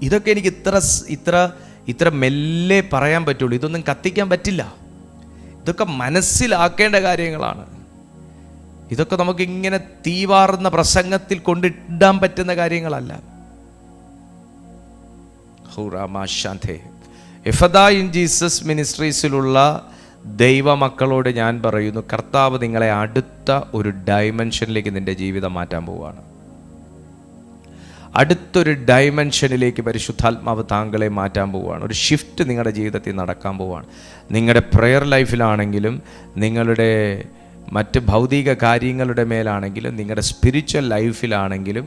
ഇതൊക്കെ എനിക്ക് ഇത്ര മെല്ലെ പറയാൻ പറ്റുള്ളൂ. ഇതൊന്നും കത്തിക്കാൻ പറ്റില്ല. ഇതൊക്കെ മനസ്സിലാക്കേണ്ട കാര്യങ്ങളാണ്. ഇതൊക്കെ നമുക്ക് ഇങ്ങനെ തീവാർന്ന പ്രസംഗത്തിൽ കൊണ്ടിടാൻ പറ്റുന്ന കാര്യങ്ങളല്ല. എഫദാ ഇൻ ജീസസ് മിനിസ്ട്രീസിലുള്ള ദൈവമക്കളോട് ഞാൻ പറയുന്നു, കർത്താവ് നിങ്ങളെ അടുത്ത ഒരു ഡയമെൻഷനിലേക്ക് നിന്റെ ജീവിതം മാറ്റാൻ പോവുകയാണ്. അടുത്തൊരു ഡയമെൻഷനിലേക്ക് പരിശുദ്ധാത്മാവ് താങ്കളെ മാറ്റാൻ പോവുകയാണ്. ഒരു ഷിഫ്റ്റ് നിങ്ങളുടെ ജീവിതത്തിൽ നടക്കാൻ പോവുകയാണ്. നിങ്ങളുടെ പ്രെയർ ലൈഫിലാണെങ്കിലും, നിങ്ങളുടെ മറ്റ് ഭൗതിക കാര്യങ്ങളുടെ മേലാണെങ്കിലും, നിങ്ങളുടെ സ്പിരിച്വൽ ലൈഫിലാണെങ്കിലും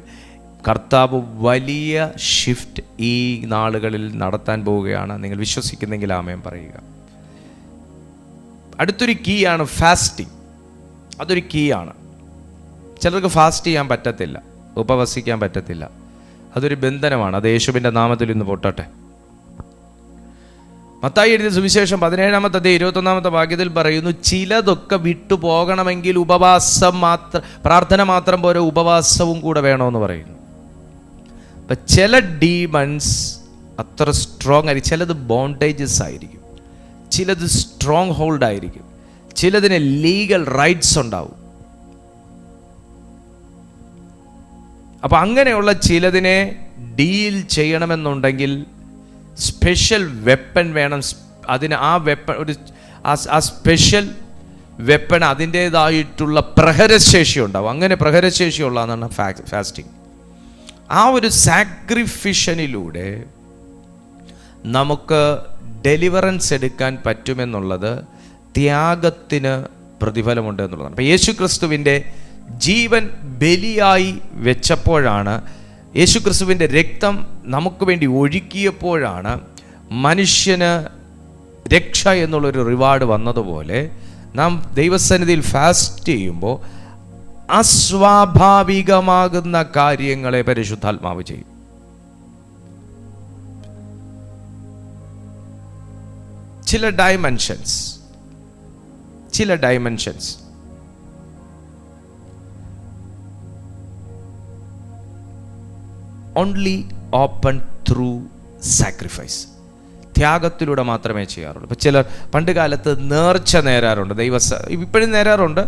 കർത്താവ് വലിയ ഷിഫ്റ്റ് ഈ നാളുകളിൽ നടത്താൻ പോവുകയാണ്. നിങ്ങൾ വിശ്വസിക്കുന്നെങ്കിൽ ആമേൻ പറയുക. അടുത്തൊരു കീ ആണ് ഫാസ്റ്റിംഗ്. അതൊരു കീ ആണ്. ചിലർക്ക് ഫാസ്റ്റ് ചെയ്യാൻ പറ്റത്തില്ല, ഉപവസിക്കാൻ പറ്റത്തില്ല. അതൊരു ബന്ധനമാണ്. അത് യേശുവിൻ്റെ നാമത്തിൽ ഇന്ന് പൊട്ടട്ടെ. മത്തായി എഴുതിയ സുവിശേഷം 17-ാമത്തെ 21-ാമത്തെ വാക്യത്തിൽ പറയുന്നു, ചിലതൊക്കെ വിട്ടുപോകണമെങ്കിൽ പ്രാർത്ഥന മാത്രം പോരെ, ഉപവാസവും കൂടെ വേണമെന്ന് പറയുന്നു. അപ്പം ചില ഡീമൺസ് അത്ര സ്ട്രോങ് ആയിരിക്കും, ചിലത് ബോണ്ടേജസ് ആയിരിക്കും, ചിലത് സ്ട്രോങ് ഹോൾഡ് ആയിരിക്കും, ചിലതിന് ലീഗൽ റൈറ്റ്സ് ഉണ്ടാവും. അപ്പം അങ്ങനെയുള്ള ചിലതിനെ ഡീൽ ചെയ്യണമെന്നുണ്ടെങ്കിൽ സ്പെഷ്യൽ വെപ്പൺ വേണം. അതിന് ആ വെപ്പൺ ആ സ്പെഷ്യൽ വെപ്പൺ അതിൻ്റേതായിട്ടുള്ള പ്രഹരശേഷി ഉണ്ടാവും. അങ്ങനെ പ്രഹരശേഷി ഉള്ളതാണ് ഫാസ്റ്റിംഗ്. ആ ഒരു സാക്രിഫിഷനിലൂടെ നമുക്ക് ഡെലിവറൻസ് എടുക്കാൻ പറ്റുമെന്നുള്ളത് ത്യാഗത്തിന് പ്രതിഫലമുണ്ട് എന്നുള്ളതാണ്. അപ്പോൾ യേശു ക്രിസ്തുവിൻ്റെ ജീവൻ ബലിയായി വെച്ചപ്പോഴാണ്, യേശു ക്രിസ്തുവിൻ്റെ രക്തം നമുക്ക് വേണ്ടി ഒഴുക്കിയപ്പോഴാണ് മനുഷ്യന് രക്ഷ എന്നുള്ളൊരു റിവാർഡ് വന്നതുപോലെ നാം ദൈവസന്നിധിയിൽ ഫാസ്റ്റ് ചെയ്യുമ്പോൾ അസ്വാഭാവികമാകുന്ന കാര്യങ്ങളെ പരിശുദ്ധാത്മാവ് ചെയ്യും. ചില dimensions only open through sacrifice, ത്യാഗത്തിലൂടെ മാത്രമേ ചെയ്യാറുള്ളൂ. ഇപ്പം ചിലർ പണ്ട് കാലത്ത് നേർച്ച നേരാറുണ്ട്, ഇപ്പോഴും നേരാറുണ്ട്.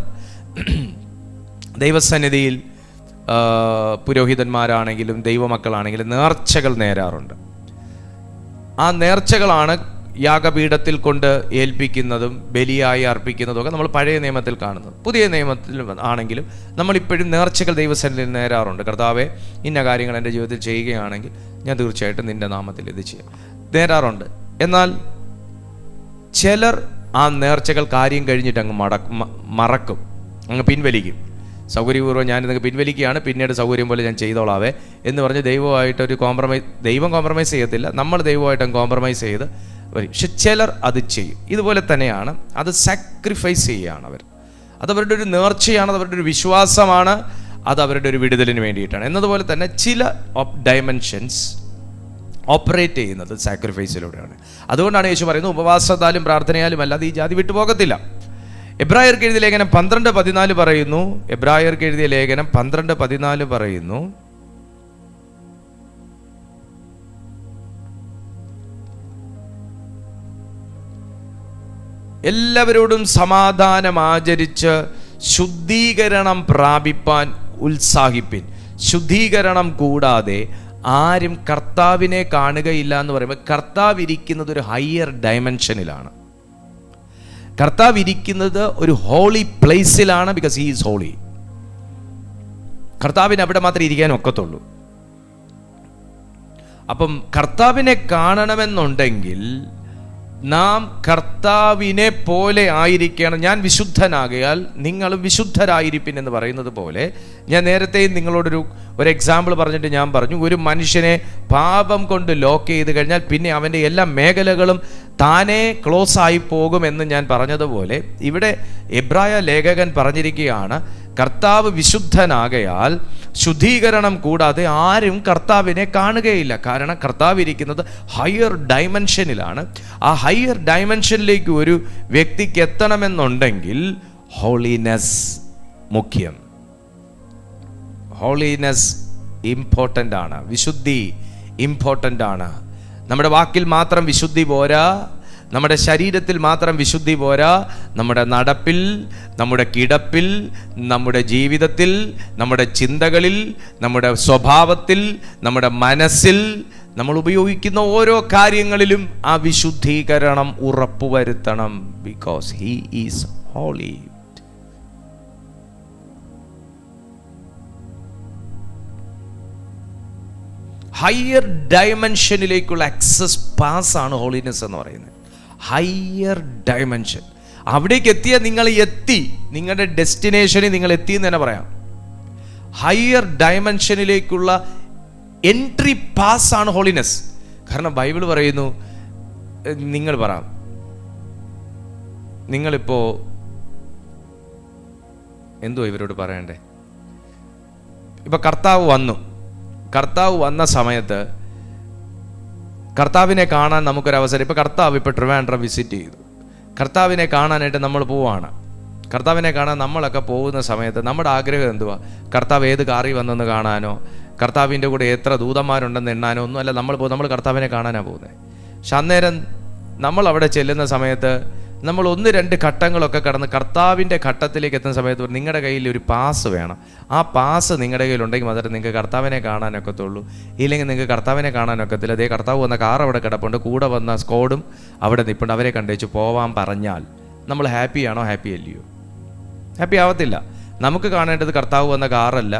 ദൈവസന്നിധിയിൽ പുരോഹിതന്മാരാണെങ്കിലും ദൈവമക്കളാണെങ്കിലും നേർച്ചകൾ നേരാറുണ്ട്. ആ നേർച്ചകളാണ് യാഗപീഠത്തിൽ കൊണ്ട് ഏൽപ്പിക്കുന്നതും ബലിയായി അർപ്പിക്കുന്നതും ഒക്കെ നമ്മൾ പഴയ നിയമത്തിൽ കാണുന്നത്. പുതിയ നിയമത്തിൽ ആണെങ്കിലും നമ്മളിപ്പോഴും നേർച്ചകൾ ദൈവസന്നിധിയിൽ നേരാറുണ്ട്. കർത്താവേ, ഇന്ന കാര്യങ്ങൾ എൻ്റെ ജീവിതത്തിൽ ചെയ്യുകയാണെങ്കിൽ ഞാൻ തീർച്ചയായിട്ടും നിൻ്റെ നാമത്തിൽ ഇത് ചെയ്യാം, നേരാറുണ്ട്. എന്നാൽ ചിലർ ആ നേർച്ചകൾ കാര്യം കഴിഞ്ഞിട്ട് അങ്ങ് മറക്കും, അങ്ങ് പിൻവലിക്കും. സൗകര്യപൂർവ്വം ഞാനിതൊക്കെ പിൻവലിക്കുകയാണ്, പിന്നീട് സൗകര്യം പോലെ ഞാൻ ചെയ്തോളാവേ എന്ന് പറഞ്ഞ് ദൈവമായിട്ടൊരു ദൈവം കോംപ്രമൈസ് ചെയ്യത്തില്ല, നമ്മൾ ദൈവമായിട്ടും കോംപ്രമൈസ് ചെയ്ത് വരും. പക്ഷെ ചിലർ അത് ചെയ്യും. ഇതുപോലെ തന്നെയാണ്, അത് സാക്രിഫൈസ് ചെയ്യുകയാണ് അവർ. അതവരുടെ ഒരു നേർച്ചയാണ്, അതവരുടെ ഒരു വിശ്വാസമാണ്, അത് അവരുടെ ഒരു വിടുതലിന് വേണ്ടിയിട്ടാണ്. എന്നതുപോലെ തന്നെ ചില ഡയമെൻഷൻസ് ഓപ്പറേറ്റ് ചെയ്യുന്നത് സാക്രിഫൈസിലൂടെയാണ്. അതുകൊണ്ടാണ് യേശു പറയുന്നത്, ഉപവാസത്താലും പ്രാർത്ഥനയാലും അല്ലാതെ ഈ ജാതി വിട്ടുപോകത്തില്ല. എബ്രായർക്ക് എഴുതിയ ലേഖനം 12:14 പറയുന്നു. എബ്രായർക്ക് എഴുതിയ ലേഖനം 12:14 പറയുന്നു, എല്ലാവരോടും സമാധാനം ആചരിച്ച് ശുദ്ധീകരണം പ്രാപിപ്പാൻ ഉത്സാഹിപ്പിൻ. ശുദ്ധീകരണം കൂടാതെ ആരും കർത്താവിനെ കാണുകയില്ല എന്ന് പറയുമ്പോൾ കർത്താവ് ഇരിക്കുന്നത് ഒരു ഹയർ ഡയമെൻഷനിലാണ്. കർത്താവ് ഇരിക്കുന്നത് ഒരു ഹോളി പ്ലേസിലാണ്. Because he is holy. കർത്താവിന് അവിടെ മാത്രമേ ഇരിക്കാൻ ഒക്കത്തുള്ളൂ. അപ്പം കർത്താവിനെ കാണണമെന്നുണ്ടെങ്കിൽ നാം കർത്താവിനെ പോലെ ആയിരിക്കണം. ഞാൻ വിശുദ്ധനാകയാൽ നിങ്ങളും വിശുദ്ധരായിരിപ്പിൻ എന്ന് പറയുന്നത് പോലെ, ഞാൻ നേരത്തെ നിങ്ങളോടൊരു എക്സാമ്പിൾ പറഞ്ഞിട്ട് ഞാൻ പറഞ്ഞു, ഒരു മനുഷ്യനെ പാപം കൊണ്ട് ലോക്ക് ചെയ്ത് കഴിഞ്ഞാൽ പിന്നെ അവൻ്റെ എല്ലാ മേഖലകളും താനേ ക്ലോസ് ആയി പോകുമെന്ന് ഞാൻ പറഞ്ഞതുപോലെ ഇവിടെ എബ്രായ ലേഖകൻ പറഞ്ഞിരിക്കുകയാണ്, കർത്താവ് വിശുദ്ധനാകയാൽ ശുദ്ധീകരണം കൂടാതെ ആരും കർത്താവിനെ കാണുകയില്ല. കാരണം കർത്താവ് ഇരിക്കുന്നത് ഹയർ ഡയമെൻഷനിലാണ്. ആ ഹയർ ഡയമെൻഷനിലേക്ക് ഒരു വ്യക്തിക്ക് എത്തണമെന്നുണ്ടെങ്കിൽ ഹോളിനെസ് മുഖ്യം. ഹോളിനെസ് ഇമ്പോർട്ടൻ്റ് ആണ്. വിശുദ്ധി ഇമ്പോർട്ടൻ്റ് ആണ്. നമ്മുടെ വാക്കിൽ മാത്രം വിശുദ്ധി പോരാ, നമ്മുടെ ശരീരത്തിൽ മാത്രം വിശുദ്ധി പോരാ, നമ്മുടെ നടപ്പിൽ, നമ്മുടെ കിടപ്പിൽ, നമ്മുടെ ജീവിതത്തിൽ, നമ്മുടെ ചിന്തകളിൽ, നമ്മുടെ സ്വഭാവത്തിൽ, നമ്മുടെ മനസ്സിൽ, നമ്മൾ ഉപയോഗിക്കുന്ന ഓരോ കാര്യങ്ങളിലും ആ വിശുദ്ധീകരണം ഉറപ്പുവരുത്തണം. Because he is holy. Higher ഡയമെൻഷനിലേക്കുള്ള ആക്സസ് പാസ് ആണ് ഹോളിനെസ് എന്ന് പറയുന്നത്. Higher dimension. അവിടേക്ക് എത്തിയ നിങ്ങൾ എത്തി, നിങ്ങളുടെ ഡെസ്റ്റിനേഷനിൽ നിങ്ങൾ എത്തി എന്ന് തന്നെ പറയാം. ഹയർ ഡയമെൻഷനിലേക്കുള്ള എൻട്രി പാസ് ആണ് ഹോളിനെസ്. കാരണം ബൈബിൾ പറയുന്നു, നിങ്ങൾ പറ, നിങ്ങളിപ്പോ എന്തോ ഇവരോട് പറയണ്ടേ? ഇപ്പൊ കർത്താവ് വന്ന സമയത്ത് കർത്താവിനെ കാണാൻ നമുക്കൊരവസരം. ഇപ്പോൾ കർത്താവ് ഇപ്പോൾ ട്രിവാൻഡ്രം വിസിറ്റ് ചെയ്തു. കർത്താവിനെ കാണാനായിട്ട് നമ്മൾ പോവാണ്. കർത്താവിനെ കാണാൻ നമ്മളൊക്കെ പോകുന്ന സമയത്ത് നമ്മുടെ ആഗ്രഹം എന്തുവാ? കർത്താവ് ഏത് കാറിൽ വന്നെന്ന് കാണാനോ, കർത്താവിൻ്റെ കൂടെ എത്ര ദൂതന്മാരുണ്ടെന്ന് എണ്ണാനോ ഒന്നും അല്ല. നമ്മൾ കർത്താവിനെ കാണാനാണ് പോകുന്നത്. പക്ഷെ അന്നേരം നമ്മൾ അവിടെ ചെല്ലുന്ന സമയത്ത് നമ്മൾ 1-2 ഘട്ടങ്ങളൊക്കെ കടന്ന് കർത്താവിൻ്റെ ഘട്ടത്തിലേക്ക് എത്തുന്ന സമയത്ത് നിങ്ങളുടെ കയ്യിൽ ഒരു പാസ് വേണം. ആ പാസ് നിങ്ങളുടെ കയ്യിലുണ്ടെങ്കിൽ മാത്രമേ നിങ്ങൾക്ക് കർത്താവിനെ കാണാനൊക്കത്തുള്ളൂ. ഇല്ലെങ്കിൽ നിങ്ങൾക്ക് കർത്താവിനെ കാണാനൊക്കത്തില്ല. അതേ കർത്താവ് വന്ന കാർ അവിടെ കിടപ്പുണ്ട്, കൂടെ വന്ന സ്ക്വാഡും അവിടെ നിൽപ്പുണ്ട്, അവരെ കണ്ടേച്ച് പോവാൻ പറഞ്ഞാൽ നമ്മൾ ഹാപ്പിയാണോ? ഹാപ്പി അല്ലയോ? ഹാപ്പി ആവത്തില്ല. നമുക്ക് കാണേണ്ടത് കർത്താവ് വന്ന കാറല്ല,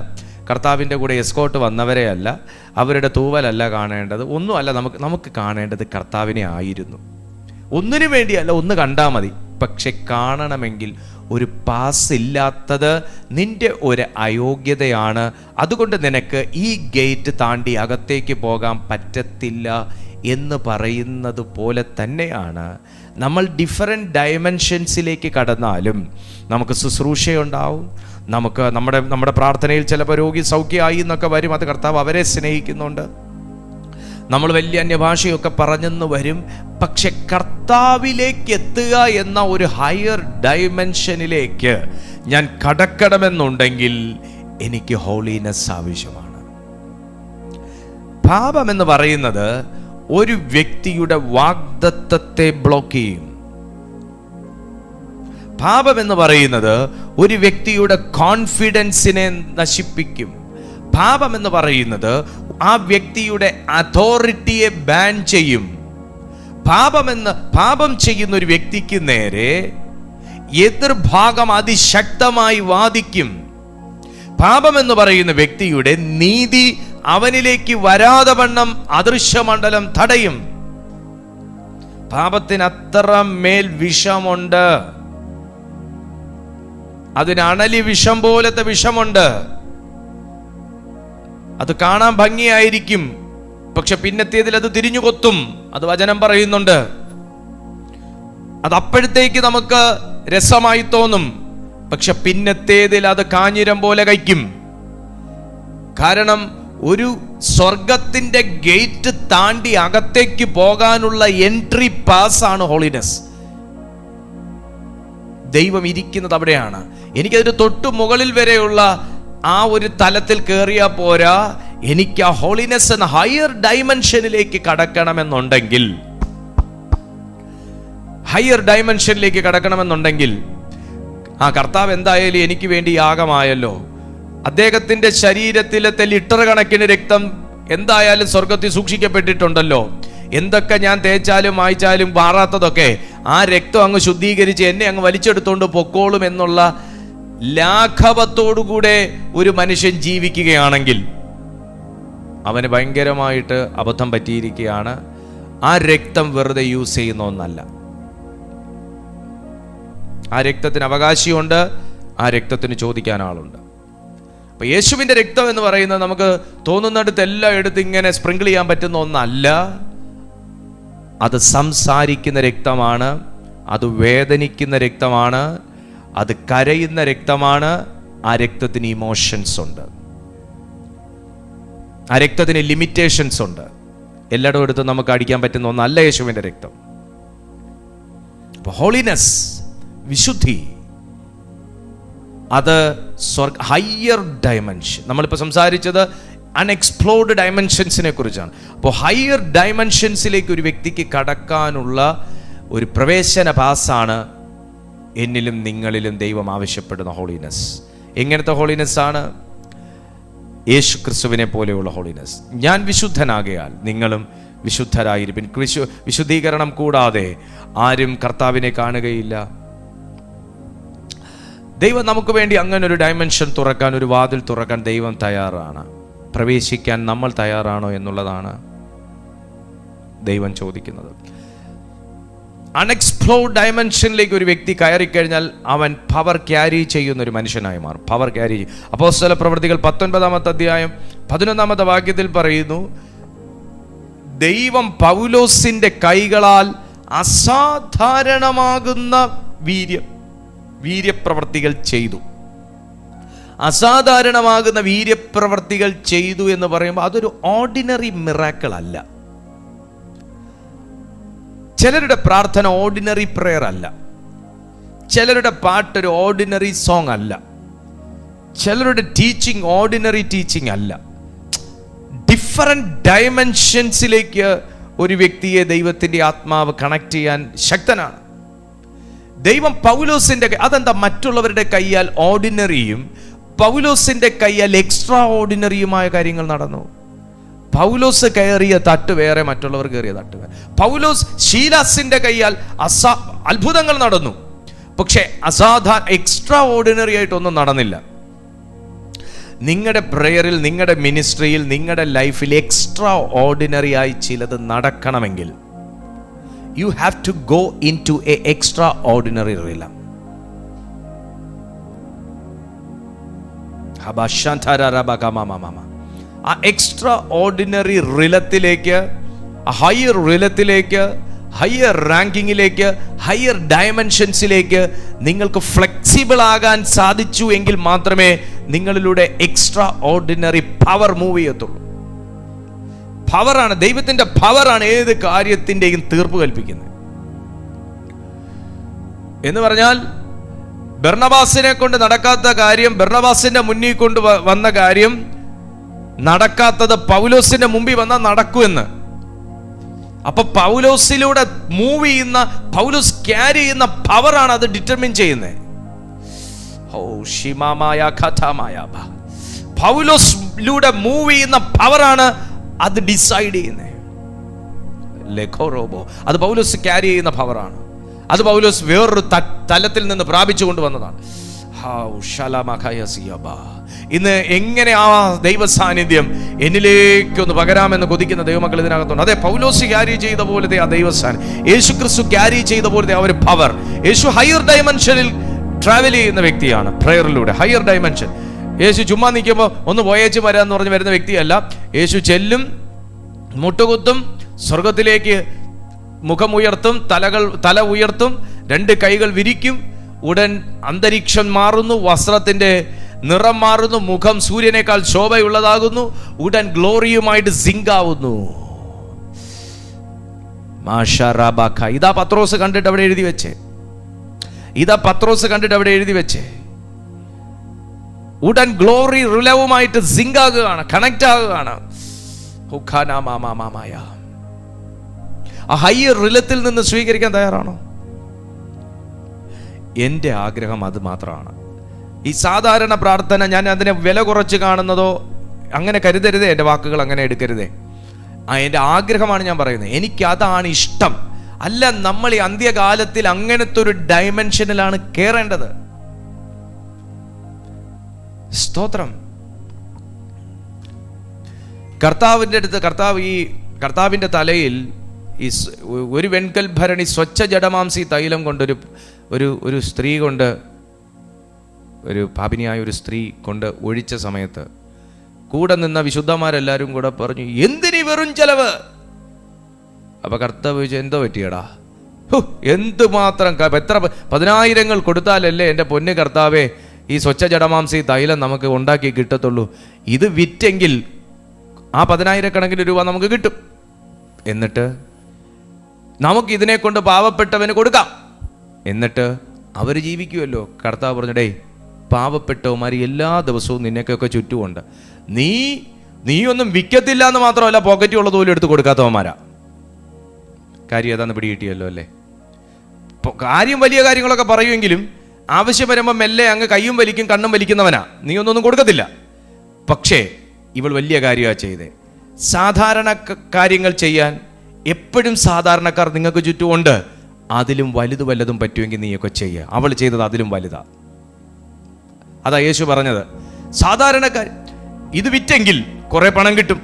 കർത്താവിൻ്റെ കൂടെ എസ്കോട്ട് വന്നവരെ അല്ല, അവരുടെ തൂവലല്ല കാണേണ്ടത്, ഒന്നുമല്ല. നമുക്ക് കാണേണ്ടത് കർത്താവിനെ ആയിരുന്നു. ഒന്നിനു വേണ്ടിയല്ല, ഒന്ന് കണ്ടാൽ മതി. പക്ഷെ കാണണമെങ്കിൽ ഒരു പാസ് ഇല്ലാത്തത് നിന്റെ ഒരു അയോഗ്യതയാണ്. അതുകൊണ്ട് നിനക്ക് ഈ ഗേറ്റ് താണ്ടി അകത്തേക്ക് പോകാൻ പറ്റത്തില്ല എന്ന് പറയുന്നത് പോലെ തന്നെയാണ് നമ്മൾ ഡിഫറെൻറ്റ് ഡയമെൻഷൻസിലേക്ക് കടന്നാലും നമുക്ക് ശുശ്രൂഷയുണ്ടാവും. നമുക്ക് നമ്മുടെ പ്രാർത്ഥനയിൽ ചിലപ്പോൾ രോഗി സൗഖ്യമായി എന്നൊക്കെ വരും. അത് കർത്താവ് അവരെ സ്നേഹിക്കുന്നുണ്ട്. നമ്മൾ വലിയ അന്യഭാഷയൊക്കെ പറഞ്ഞെന്ന് വരും. പക്ഷെ കർത്താവിലേക്ക് എത്തുക എന്ന ഒരു ഹയർ ഡയമെൻഷനിലേക്ക് ഞാൻ കടക്കണമെന്നുണ്ടെങ്കിൽ എനിക്ക് ഹോളിനെസ് ആവശ്യമാണ്. പാപമെന്ന് പറയുന്നത് ഒരു വ്യക്തിയുടെ വാഗ്ദത്തത്തെ ബ്ലോക്ക് ചെയ്യും. പാപമെന്ന് പറയുന്നത് ഒരു വ്യക്തിയുടെ കോൺഫിഡൻസിനെ നശിപ്പിക്കും. പാപം എന്ന് പറയുന്നത് ആ വ്യക്തിയുടെ അതോറിറ്റിയെ ബാൻ ചെയ്യും. പാപം ചെയ്യുന്ന ഒരു വ്യക്തിക്ക് നേരെ എതിർഭാഗം അതിശക്തമായി വാദിക്കും. പാപം എന്ന് പറയുന്ന വ്യക്തിയുടെ നീതി അവനിലേക്ക് വരാതെ വണ്ണം അദൃശ്യമണ്ഡലം തടയും. പാപത്തിന് അത്ര മേൽ വിഷമുണ്ട്. അതിന് അണലി വിഷം പോലത്തെ വിഷമുണ്ട്. അത് കാണാൻ ഭംഗിയായിരിക്കും, പക്ഷെ പിന്നത്തേതിൽ അത് തിരിഞ്ഞു കൊത്തും. അത് വചനം പറയുന്നുണ്ട്. അത് അപ്പോഴത്തേക്ക് നമുക്ക് രസമായി തോന്നും, പക്ഷെ പിന്നത്തേതിൽ അത് കാഞ്ഞിരം പോലെ കഴിക്കും. കാരണം ഒരു സ്വർഗത്തിന്റെ ഗേറ്റ് താണ്ടി അകത്തേക്ക് പോകാനുള്ള എൻട്രി പാസ് ആണ് ഹോളിനെസ്. ദൈവം ഇരിക്കുന്നത് അവിടെയാണ്. എനിക്കതിന് തൊട്ടു മുകളിൽ വരെയുള്ള ആ ഒരു തലത്തിൽ കയറിയാൽ പോരാ. എനിക്ക് ആ ഹോളിനെസ് എന്ന ഹയർ ഡൈമെൻഷനിലേക്ക് കടക്കണമെന്നുണ്ടെങ്കിൽ ആ കർത്താവ് എന്തായാലും എനിക്ക് വേണ്ടി യാഗമായല്ലോ. അദ്ദേഹത്തിന്റെ ശരീരത്തിലെ ലിറ്റർ കണക്കിന് രക്തം എന്തായാലും സ്വർഗത്തിൽ സൂക്ഷിക്കപ്പെട്ടിട്ടുണ്ടല്ലോ. എന്തൊക്കെ ഞാൻ തേച്ചാലും മായ്ച്ചാലും മാറാത്തതൊക്കെ ആ രക്തം അങ്ങ് ശുദ്ധീകരിച്ച് എന്നെ അങ്ങ് വലിച്ചെടുത്തോണ്ട് പൊക്കോളും എന്നുള്ള ലാഘവത്തോടുകൂടെ ഒരു മനുഷ്യൻ ജീവിക്കുകയാണെങ്കിൽ അവന് ഭയങ്കരമായിട്ട് അബദ്ധം പറ്റിയിരിക്കുകയാണ്. ആ രക്തം വെറുതെ യൂസ് ചെയ്യുന്ന ഒന്നല്ല. ആ രക്തത്തിന് അവകാശിയുണ്ട്, ആ രക്തത്തിന് ചോദിക്കാൻ ആളുണ്ട്. അപ്പൊ യേശുവിന്റെ രക്തം എന്ന് പറയുന്നത് നമുക്ക് തോന്നുന്നിടത്ത് എല്ലാം എടുത്ത് ഇങ്ങനെ സ്പ്രിങ്കിൾ ചെയ്യാൻ പറ്റുന്ന ഒന്നല്ല. അത് സംസാരിക്കുന്ന രക്തമാണ്, അത് വേദനിക്കുന്ന രക്തമാണ്, അത് കരയുന്ന രക്തമാണ്. ആ രക്തത്തിന് ഇമോഷൻസ് ഉണ്ട്, ആ രക്തത്തിന് ലിമിറ്റേഷൻസ് ഉണ്ട്. എല്ലായിടവും എടുത്ത് നമുക്ക് അടിക്കാൻ പറ്റുന്ന ഒന്നല്ല യേശുവിന്റെ രക്തം. അപ്പൊ ഹോളിനെസ്, വിശുദ്ധി, അത് ഹയർ ഡയമെൻഷൻ. നമ്മളിപ്പോൾ സംസാരിച്ചത് അൺഎക്സ്പ്ലോർഡ് ഡയമെൻഷൻസിനെ കുറിച്ചാണ്. അപ്പോൾ ഹയർ ഡയമെൻഷൻസിലേക്ക് ഒരു വ്യക്തിക്ക് കടക്കാനുള്ള ഒരു പ്രവേശന പാസാണ് എന്നിലും നിങ്ങളിലും ദൈവം ആവശ്യപ്പെടുന്ന ഹോളിനെസ്. എങ്ങനത്തെ ഹോളിനെസ് ആണ്? യേശു ക്രിസ്തുവിനെ പോലെയുള്ള ഹോളിനെസ്. ഞാൻ വിശുദ്ധനാകയാൽ നിങ്ങളും വിശുദ്ധരായിരിപ്പിൻ. വിശുദ്ധീകരണം കൂടാതെ ആരും കർത്താവിനെ കാണുകയില്ല. ദൈവം നമുക്ക് വേണ്ടി അങ്ങനെ ഒരു ഡയമെൻഷൻ തുറക്കാൻ, ഒരു വാതിൽ തുറക്കാൻ ദൈവം തയ്യാറാണ്. പ്രവേശിക്കാൻ നമ്മൾ തയ്യാറാണോ എന്നുള്ളതാണ് ദൈവം ചോദിക്കുന്നത്. അൺഎക്സ്പ്ലോർഡ് ഡയമെൻഷനിലേക്ക് ഒരു വ്യക്തി കയറിക്കഴിഞ്ഞാൽ അവൻ പവർ ക്യാരി ചെയ്യുന്ന ഒരു മനുഷ്യനായി മാറും. പവർ ക്യാരി ചെയ്യും. അപ്പോസ്തല പ്രവൃത്തികൾ 19-ാമത്തെ അധ്യായം 11-ാമത്തെ വാക്യത്തിൽ പറയുന്നു, ദൈവം പൗലോസിന്റെ കൈകളാൽ അസാധാരണമാകുന്ന വീര്യപ്രവർത്തികൾ ചെയ്തു. അസാധാരണമാകുന്ന വീര്യപ്രവർത്തികൾ ചെയ്തു എന്ന് പറയുമ്പോൾ അതൊരു ഓർഡിനറി മിറാക്കിൾ അല്ല. ചിലരുടെ പ്രാർത്ഥന ഓർഡിനറി പ്രെയർ അല്ല. ചിലരുടെ പാട്ടൊരു ഓർഡിനറി സോങ് അല്ല. ചിലരുടെ ടീച്ചിങ് ഓർഡിനറി ടീച്ചിങ് അല്ല. ഡിഫറെന്റ് ഡയമെൻഷൻസിലേക്ക് ഒരു വ്യക്തിയെ ദൈവത്തിന്റെ ആത്മാവ് കണക്ട് ചെയ്യാൻ ശക്തനാണ്. ദൈവം പൗലോസിന്റെ, അതെന്താ മറ്റുള്ളവരുടെ കയ്യാൽ ഓർഡിനറിയും പൗലോസിന്റെ കയ്യാൽ എക്സ്ട്രാ ഓർഡിനറിയുമായ കാര്യങ്ങൾ നടന്നു. പൗലോസ് കയറിയ തട്ട് വേറെ, മറ്റുള്ളവർ കയറിയ തട്ട് വേറെ. പൗലോസ് ശീലാസിന്റെ കയ്യാൽ അത്ഭുതങ്ങൾ നടന്നു, പക്ഷെ എക്സ്ട്രാ ഓർഡിനറി ആയിട്ടൊന്നും നടന്നില്ല. നിങ്ങളുടെ പ്രെയറിൽ, നിങ്ങളുടെ മിനിസ്ട്രിയിൽ, നിങ്ങളുടെ ലൈഫിൽ എക്സ്ട്രാ ഓർഡിനറി ആയി ചിലത് നടക്കണമെങ്കിൽ you have to go into a extraordinary realm. ആ എക്സ്ട്രാ ഓർഡിനറി റിലത്തിലേക്ക്, ഹയർ റിലത്തിലേക്ക്, ഹയർ റാങ്കിങ്ങിലേക്ക്, ഹയർ ഡയമെൻഷൻസിലേക്ക് നിങ്ങൾക്ക് ഫ്ലെക്സിബിൾ ആകാൻ സാധിച്ചു എങ്കിൽ മാത്രമേ നിങ്ങളിലൂടെ എക്സ്ട്രാ ഓർഡിനറി പവർ മൂവ് ചെയ്യത്തുള്ളൂ. പവറാണ്, ദൈവത്തിന്റെ പവറാണ് ഏത് കാര്യത്തിന്റെയും തീർപ്പ് കൽപ്പിക്കുന്നത്. എന്ന് പറഞ്ഞാൽ ബർണബാസിനെ കൊണ്ട് നടക്കാത്ത കാര്യം, ബർണബാസിന്റെ മുന്നിൽ കൊണ്ട് വന്ന കാര്യം നടക്കാത്തത് പൗലോസിന്റെ മുമ്പിൽ വന്നാൽ നടക്കുമെന്ന്. അപ്പൊ പൗലോസിലൂടെ മൂവ് ചെയ്യുന്ന, പൗലോസ് ക്യാരി ചെയ്യുന്ന പവറാണ് അത് ഡിറ്റർമിൻ ചെയ്യുന്നത്. പൗലോസിലൂടെ മൂവ് ചെയ്യുന്ന പവറാണ് അത് ഡിസൈഡ് ചെയ്യുന്നത്. ലെഖോറോബോ, അത് പൗലോസ് ക്യാരി ചെയ്യുന്ന പവറാണ്. അത് പൗലോസ് വേറൊരു തലത്തിൽ നിന്ന് പ്രാപിച്ചു കൊണ്ടുവന്നതാണ്. ഇന്ന് എങ്ങനെ ആ ദൈവ സാന്നിധ്യം എന്നിലേക്കൊന്ന് പകരാമെന്ന് കൊതിക്കുന്ന ദൈവമക്കൾ ഇതിനകത്തുണ്ട്. അതെ, പൗലോസ് ക്യാരി ചെയ്ത പോലത്തെ ആ ദൈവ സാന്നിധ്യം, യേശു ക്രിസ്തു ക്യാരി ചെയ്ത പോലത്തെ ആ ഒരു പവർ. യേശു ഹയർ ഡയമെൻഷനിൽ ട്രാവൽ ചെയ്യുന്ന വ്യക്തിയാണ് പ്രയറിലൂടെ. Higher dimension. യേശു ചുമ്മാ നിൽക്കുമ്പോൾ ഒന്ന് പോയേച്ച് വരാമെന്ന് പറഞ്ഞ് വരുന്ന വ്യക്തിയല്ല. യേശു ചെല്ലും, മുട്ടുകുത്തും, സ്വർഗത്തിലേക്ക് മുഖമുയർത്തും, തല ഉയർത്തും, 2 കൈകൾ വിരിക്കും. ഉടൻ അന്തരീക്ഷം മാറുന്നു, വസ്ത്രത്തിന്റെ നിറം മാറുന്നു, മുഖം സൂര്യനേക്കാൾ ശോഭയുള്ളതാകുന്നു. ഉടൻ ഗ്ലോറിയുമായിട്ട് സിങ്കാവുന്നു. ഇതാ പത്രോസ് കണ്ടിട്ട് അവിടെ എഴുതി വെച്ചേ. ഉടൻ ഗ്ലോറി റിലവുമായിട്ട് സിങ്ക് ആകുകയാണ്, കണക്ട് ആകുകയാണ്. ആ ഹയ്യർ റിലത്തിൽ നിന്ന് സ്വീകരിക്കാൻ തയ്യാറാണോ? എൻ്റെ ആഗ്രഹം അത് മാത്രമാണ്. ഈ സാധാരണ പ്രാർത്ഥന ഞാൻ അതിനെ വില കുറച്ച് കാണുന്നതോ അങ്ങനെ കരുതരുതേ, എൻ്റെ വാക്കുകൾ അങ്ങനെ എടുക്കരുതേ. എൻ്റെ ആഗ്രഹമാണ് ഞാൻ പറയുന്നത്. എനിക്ക് അതാണ് ഇഷ്ടം. അല്ല, നമ്മൾ ഈ അന്ത്യകാലത്തിൽ അങ്ങനത്തെ ഒരു ഡയമെൻഷനിലാണ് കയറേണ്ടത്. സ്തോത്രം. കർത്താവിൻ്റെ തലയിൽ ഈ ഒരു വെൺകൽ ഭരണി സ്വച്ഛ ജഡമാംസി തൈലം കൊണ്ടൊരു ഒരു സ്ത്രീ കൊണ്ട്, ഒരു പാപിനിയായ ഒരു സ്ത്രീ കൊണ്ട് ഒഴിച്ച സമയത്ത് കൂടെ നിന്ന വിശുദ്ധന്മാരെല്ലാവരും കൂടെ പറഞ്ഞു, എന്തിനീ വെറും ചെലവ്? അപ്പൊ കർത്താവ് ചോദിച്ചു, എന്തോ പറ്റിയടാ? എന്തുമാത്രം, എത്ര 10,000 കൊടുത്താലല്ലേ എൻ്റെ പൊന്ന് കർത്താവേ ഈ സ്വച്ഛ ജഡമാംസി തൈലം നമുക്ക് ഉണ്ടാക്കി കിട്ടത്തുള്ളൂ. ഇത് വിറ്റെങ്കിൽ ആ 10,000 കണക്കിന് രൂപ നമുക്ക് കിട്ടും. എന്നിട്ട് നമുക്ക് ഇതിനെ കൊണ്ട് പാവപ്പെട്ടവന് കൊടുക്കാം, എന്നിട്ട് അവർ ജീവിക്കുമല്ലോ. കർത്താവ് പറഞ്ഞു, ഡേ പാവപ്പെട്ടവന്മാർ എല്ലാ ദിവസവും നിന്നെയൊക്കെ ചുറ്റുമുണ്ട്. നീയൊന്നും വിൽക്കത്തില്ല എന്ന് മാത്രമല്ല, പോക്കറ്റ് ഉള്ളതുപോലും എടുത്ത് കൊടുക്കാത്തവന്മാരാ. കാര്യം ഏതാന്ന് പിടികിട്ടിയല്ലോ അല്ലേ? കാര്യം വലിയ കാര്യങ്ങളൊക്കെ പറയുമെങ്കിലും ആവശ്യം വരുമ്പോൾ മെല്ലെ അങ്ങ് കയ്യും വലിക്കും കണ്ണും വലിക്കുന്നവനാ. നീ ഒന്നും കൊടുക്കത്തില്ല. പക്ഷേ ഇവൾ വലിയ കാര്യമാണ് ചെയ്തേ. സാധാരണ കാര്യങ്ങൾ ചെയ്യാൻ എപ്പോഴും സാധാരണക്കാർ നിങ്ങൾക്ക് ചുറ്റുമുണ്ട്. അതിലും വല്ലതും പറ്റുമെങ്കിൽ നീയൊക്കെ ചെയ്യുക. അവൾ ചെയ്തത് അതിലും വലുതാ. അതാ യേശു പറഞ്ഞത്. സാധാരണക്കാർ ഇത് വിറ്റെങ്കിൽ കുറെ പണം കിട്ടും.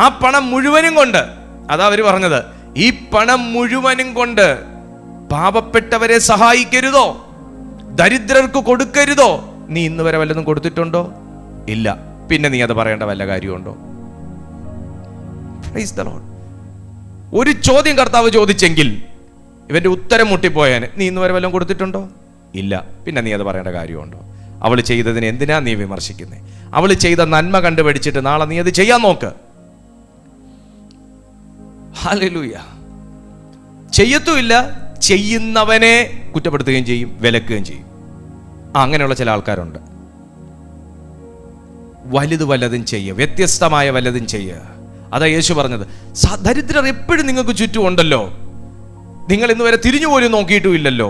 ആ പണം മുഴുവനും കൊണ്ട്, അതാ അവർ പറഞ്ഞത്, ഈ പണം മുഴുവനും കൊണ്ട് പാവപ്പെട്ടവരെ സഹായിക്കരുതോ, ദരിദ്രർക്ക് കൊടുക്കരുതോ? നീ ഇന്ന് വരെ വല്ലതും കൊടുത്തിട്ടുണ്ടോ? ഇല്ല. പിന്നെ നീ അത് പറയേണ്ട വല്ല കാര്യമുണ്ടോ? Price the Lord. ഒരു ചോദ്യം കർത്താവ് ചോദിച്ചെങ്കിൽ ഇവന്റെ ഉത്തരം മുട്ടിപ്പോയാന്, നീ ഇന്ന് വരെ വല്ലതും കൊടുത്തിട്ടുണ്ടോ? ഇല്ല. പിന്നെ നീ അത് പറയേണ്ട കാര്യമുണ്ടോ? അവൾ ചെയ്തതിന് എന്തിനാ നീ വിമർശിക്കുന്നത്? അവൾ ചെയ്ത നന്മ കണ്ടുപിടിച്ചിട്ട് നാളെ നീ അത് ചെയ്യാൻ നോക്ക്. ഹല്ലേലൂയ. ചെയ്യത്തുമില്ല, ചെയ്യുന്നവനെ കുറ്റപ്പെടുത്തുകയും ചെയ്യും, വിലക്കുകയും ചെയ്യും. അങ്ങനെയുള്ള ചില ആൾക്കാരുണ്ട്. വല്ലതും ചെയ്യുക, വ്യത്യസ്തമായ വല്ലതും ചെയ്യുക. അതാ യേശു പറഞ്ഞത്. ദരിദ്രർ എപ്പോഴും നിങ്ങൾക്ക് ചുറ്റും ഉണ്ടല്ലോ, നിങ്ങൾ ഇന്ന് വരെ തിരിഞ്ഞു പോലും നോക്കിയിട്ടുമില്ലല്ലോ.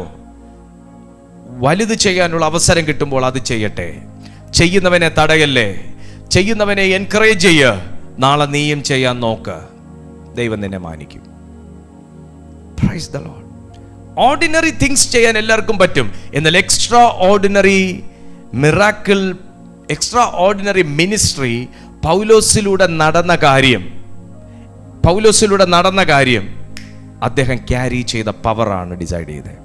വലുത് ചെയ്യാനുള്ള അവസരം കിട്ടുമ്പോൾ അത് ചെയ്യട്ടെ. ചെയ്യുന്നവനെ തടയല്ലേ, ചെയ്യുന്നവനെ എൻകറേജ് ചെയ്യുക. നാളെ നീയും ചെയ്യാൻ നോക്ക്, ദൈവം നിന്നെ മാനിക്കും. Praise the Lord. Ordinary things ചെയ്യാൻ എല്ലാവർക്കും പറ്റും. എന്നാൽ extraordinary miracle, extraordinary ministry പൗലോസിലൂടെ നടന്ന കാര്യം അദ്ദേഹം ക്യാരി ചെയ്ത പവറാണ് ഡിസൈഡ് ചെയ്തത്.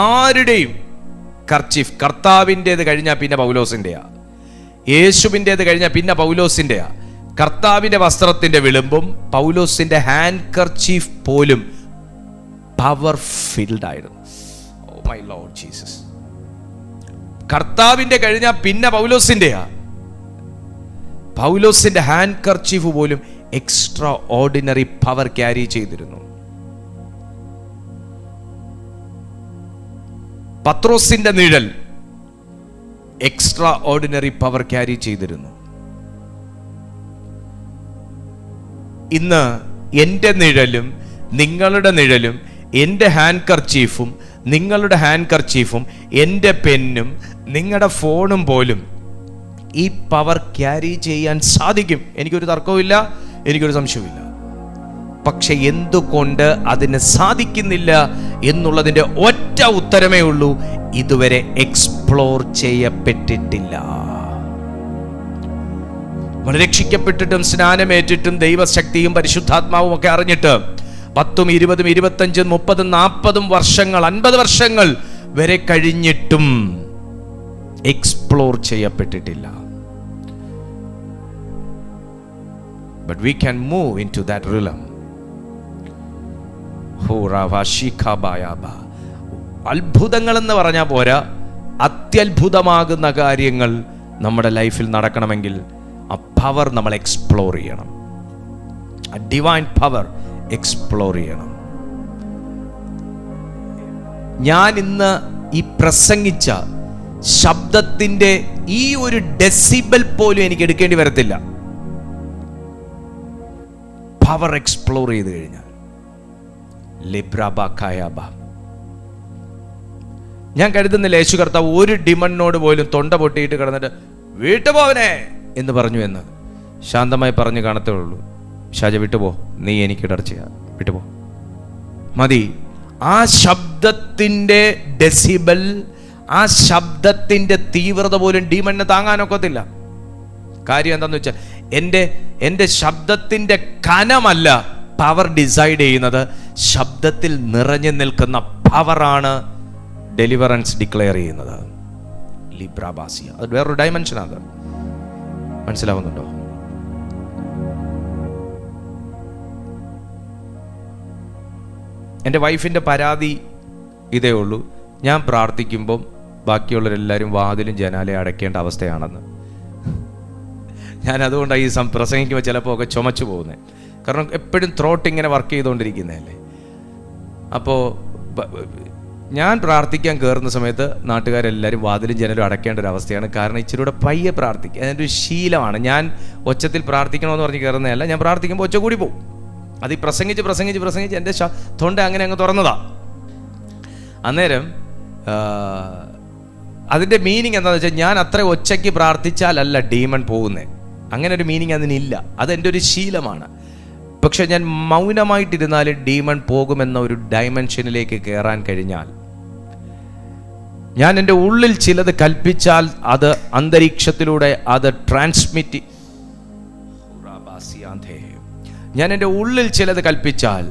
ആരുടെയും കർച്ചീഫ് കർത്താവിൻ്റെത് കഴിഞ്ഞാൽ പിന്നെ പൗലോസിൻ്റെയാ, യേശുവിൻ്റെത് കഴിഞ്ഞാൽ പിന്നെ പൗലോസിൻ്റെയാ. കർത്താവിൻ്റെ വസ്ത്രത്തിൻ്റെ വിളുമ്പും പൗലോസിൻ്റെ ഹാൻഡ് കർച്ചീഫ് പോലും പവർ ഫിൽഡ് ആയിരുന്നു. Oh my lord Jesus. കർത്താവിൻ്റെ കഴിഞ്ഞാൽ പിന്നെ പൗലോസിൻ്റെയാ. പൗലോസിൻ്റെ ഹാൻഡ് കർച്ചീഫ് പോലും എക്സ്ട്രാ ഓർഡിനറി പവർ ക്യാരി ചെയ്തിരുന്നു. പത്രോസിന്റെ നിഴൽ എക്സ്ട്രാ ഓർഡിനറി പവർ ക്യാരി ചെയ്തിരുന്നു. ഇന്ന് എൻ്റെ നിഴലും നിങ്ങളുടെ നിഴലും എൻ്റെ ഹാൻഡ് കർച്ചീഫും നിങ്ങളുടെ ഹാൻഡ് കർച്ചീഫും എൻ്റെ പെന്നും നിങ്ങളുടെ ഫോണും പോലും ഈ പവർ ക്യാരി ചെയ്യാൻ സാധിക്കും. എനിക്കൊരു തർക്കവുമില്ല, എനിക്കൊരു സംശയവുമില്ല. പക്ഷെ എന്തുകൊണ്ട് അതിന് സാധിക്കുന്നില്ല എന്നുള്ളതിൻ്റെ ഒറ്റ ഉത്തരമേ ഉള്ളൂ: ഇതുവരെ എക്സ്പ്ലോർ ചെയ്യപ്പെട്ടിട്ടില്ല. നമ്മൾ രക്ഷിക്കപ്പെട്ടിട്ടും സ്നാനമേറ്റിട്ടും ദൈവശക്തിയും പരിശുദ്ധാത്മാവും ഒക്കെ അറിഞ്ഞിട്ട് 10, 20, 25, 30, 40 വർഷങ്ങൾ, 50 വർഷങ്ങൾ വരെ കഴിഞ്ഞിട്ടും എക്സ്പ്ലോർ ചെയ്യപ്പെട്ടിട്ടില്ല. But we can move into that realm. അത്ഭുതങ്ങൾ എന്ന് പറഞ്ഞാൽ പോരാ, അത്യത്ഭുതമാകുന്ന കാര്യങ്ങൾ നമ്മുടെ ലൈഫിൽ നടക്കണമെങ്കിൽ ആ പവർ നമ്മൾ എക്സ്പ്ലോർ ചെയ്യണം. ആ ഡിവൈൻ പവർ എക്സ്പ്ലോർ ചെയ്യണം. ഞാൻ ഇന്ന് ഈ പ്രസംഗിച്ച ശബ്ദത്തിൻ്റെ ഈ ഒരു ഡെസിബൽ പോലും എനിക്ക് എടുക്കേണ്ടി വരത്തില്ല, പവർ എക്സ്പ്ലോർ ചെയ്ത് കഴിഞ്ഞാൽ. ഞാൻ കരുതുന്നില്ല യേശു കർത്താവ് ഒരു ഡിമണിനോട് പോലും തൊണ്ട പൊട്ടിയിട്ട് കിടന്നിട്ട് വിട്ടുപോവനെ എന്ന് പറഞ്ഞു എന്ന്. ശാന്തമായി പറഞ്ഞു കാണത്തേ ഉള്ളൂ, ഷാജ വിട്ടുപോ, നീ എനിക്ക് ഇടർച്ചയാ, വിട്ടുപോ, മതി. ആ ശബ്ദത്തിൻ്റെ ഡെസിബൽ, ആ ശബ്ദത്തിൻ്റെ തീവ്രത പോലും ഡീമണിന് താങ്ങാനൊക്കത്തില്ല. കാര്യം എന്താണെന്ന് വെച്ചാൽ എൻ്റെ ശബ്ദത്തിൻ്റെ കനമല്ല പവർ ഡിസൈഡ് ചെയ്യുന്നത്, ശബ്ദത്തിൽ നിറഞ്ഞു നിൽക്കുന്ന പവറാണ് ഡെലിവറൻസ് ഡിക്ലെയർ ചെയ്യുന്നത്. ലിബ്രാബാസിയ, അത് വേറൊരു ഡയമെൻഷനാണ്. മനസ്സിലാവുന്നുണ്ടോ? എൻ്റെ വൈഫിൻ്റെ പരാതി ഇതേ ഉള്ളൂ: ഞാൻ പ്രാർത്ഥിക്കുമ്പം ബാക്കിയുള്ളവരെല്ലാവരും വാതിലും ജനാലയും അടയ്ക്കേണ്ട അവസ്ഥയാണെന്ന്. ഞാൻ അതുകൊണ്ടാണ് ഈ പ്രസംഗിക്കുമ്പോൾ ചിലപ്പോൾ ഒക്കെ ചുമച്ചു പോകുന്നത്. കാരണം എപ്പോഴും ത്രോട്ട് ഇങ്ങനെ വർക്ക് ചെയ്തുകൊണ്ടിരിക്കുന്നതല്ലേ. അപ്പോൾ ഞാൻ പ്രാർത്ഥിക്കാൻ കയറുന്ന സമയത്ത് നാട്ടുകാരെല്ലാവരും വാതിലും ജനലും അടയ്ക്കേണ്ട ഒരു അവസ്ഥയാണ്. കാരണം ഇച്ചിരി കൂടെ പയ്യെ പ്രാർത്ഥിക്കുക, അതിൻ്റെ ഒരു ശീലമാണ്. ഞാൻ ഒച്ചത്തിൽ പ്രാർത്ഥിക്കണമെന്ന് പറഞ്ഞ് കയറുന്നതല്ല, ഞാൻ പ്രാർത്ഥിക്കുമ്പോൾ ഒച്ച കൂടി പോകും. അത് ഈ പ്രസംഗിച്ച് എൻ്റെ തൊണ്ട അങ്ങനെ അങ്ങ് തുറന്നതാ. അന്നേരം അതിൻ്റെ മീനിങ് എന്താണെന്ന് വെച്ചാൽ, ഞാൻ അത്ര ഒച്ചയ്ക്ക് പ്രാർത്ഥിച്ചാലല്ല ഡീമൺ പോകുന്നത്, അങ്ങനെ ഒരു മീനിങ് അതിനില്ല. അതെൻ്റെ ഒരു ശീലമാണ്. പക്ഷെ ഞാൻ മൗനമായിട്ടിരുന്നാൽ ഡീമൺ പോകുമെന്ന ഒരു ഡയമെൻഷനിലേക്ക് കയറാൻ കഴിഞ്ഞാൽ, ഞാൻ എൻ്റെ ഉള്ളിൽ ചിലത് കൽപ്പിച്ചാൽ അത് അന്തരീക്ഷത്തിലൂടെ അത് ട്രാൻസ്മിറ്റ്, ഞാൻ എൻ്റെ ഉള്ളിൽ ചിലത് കൽപ്പിച്ചാൽ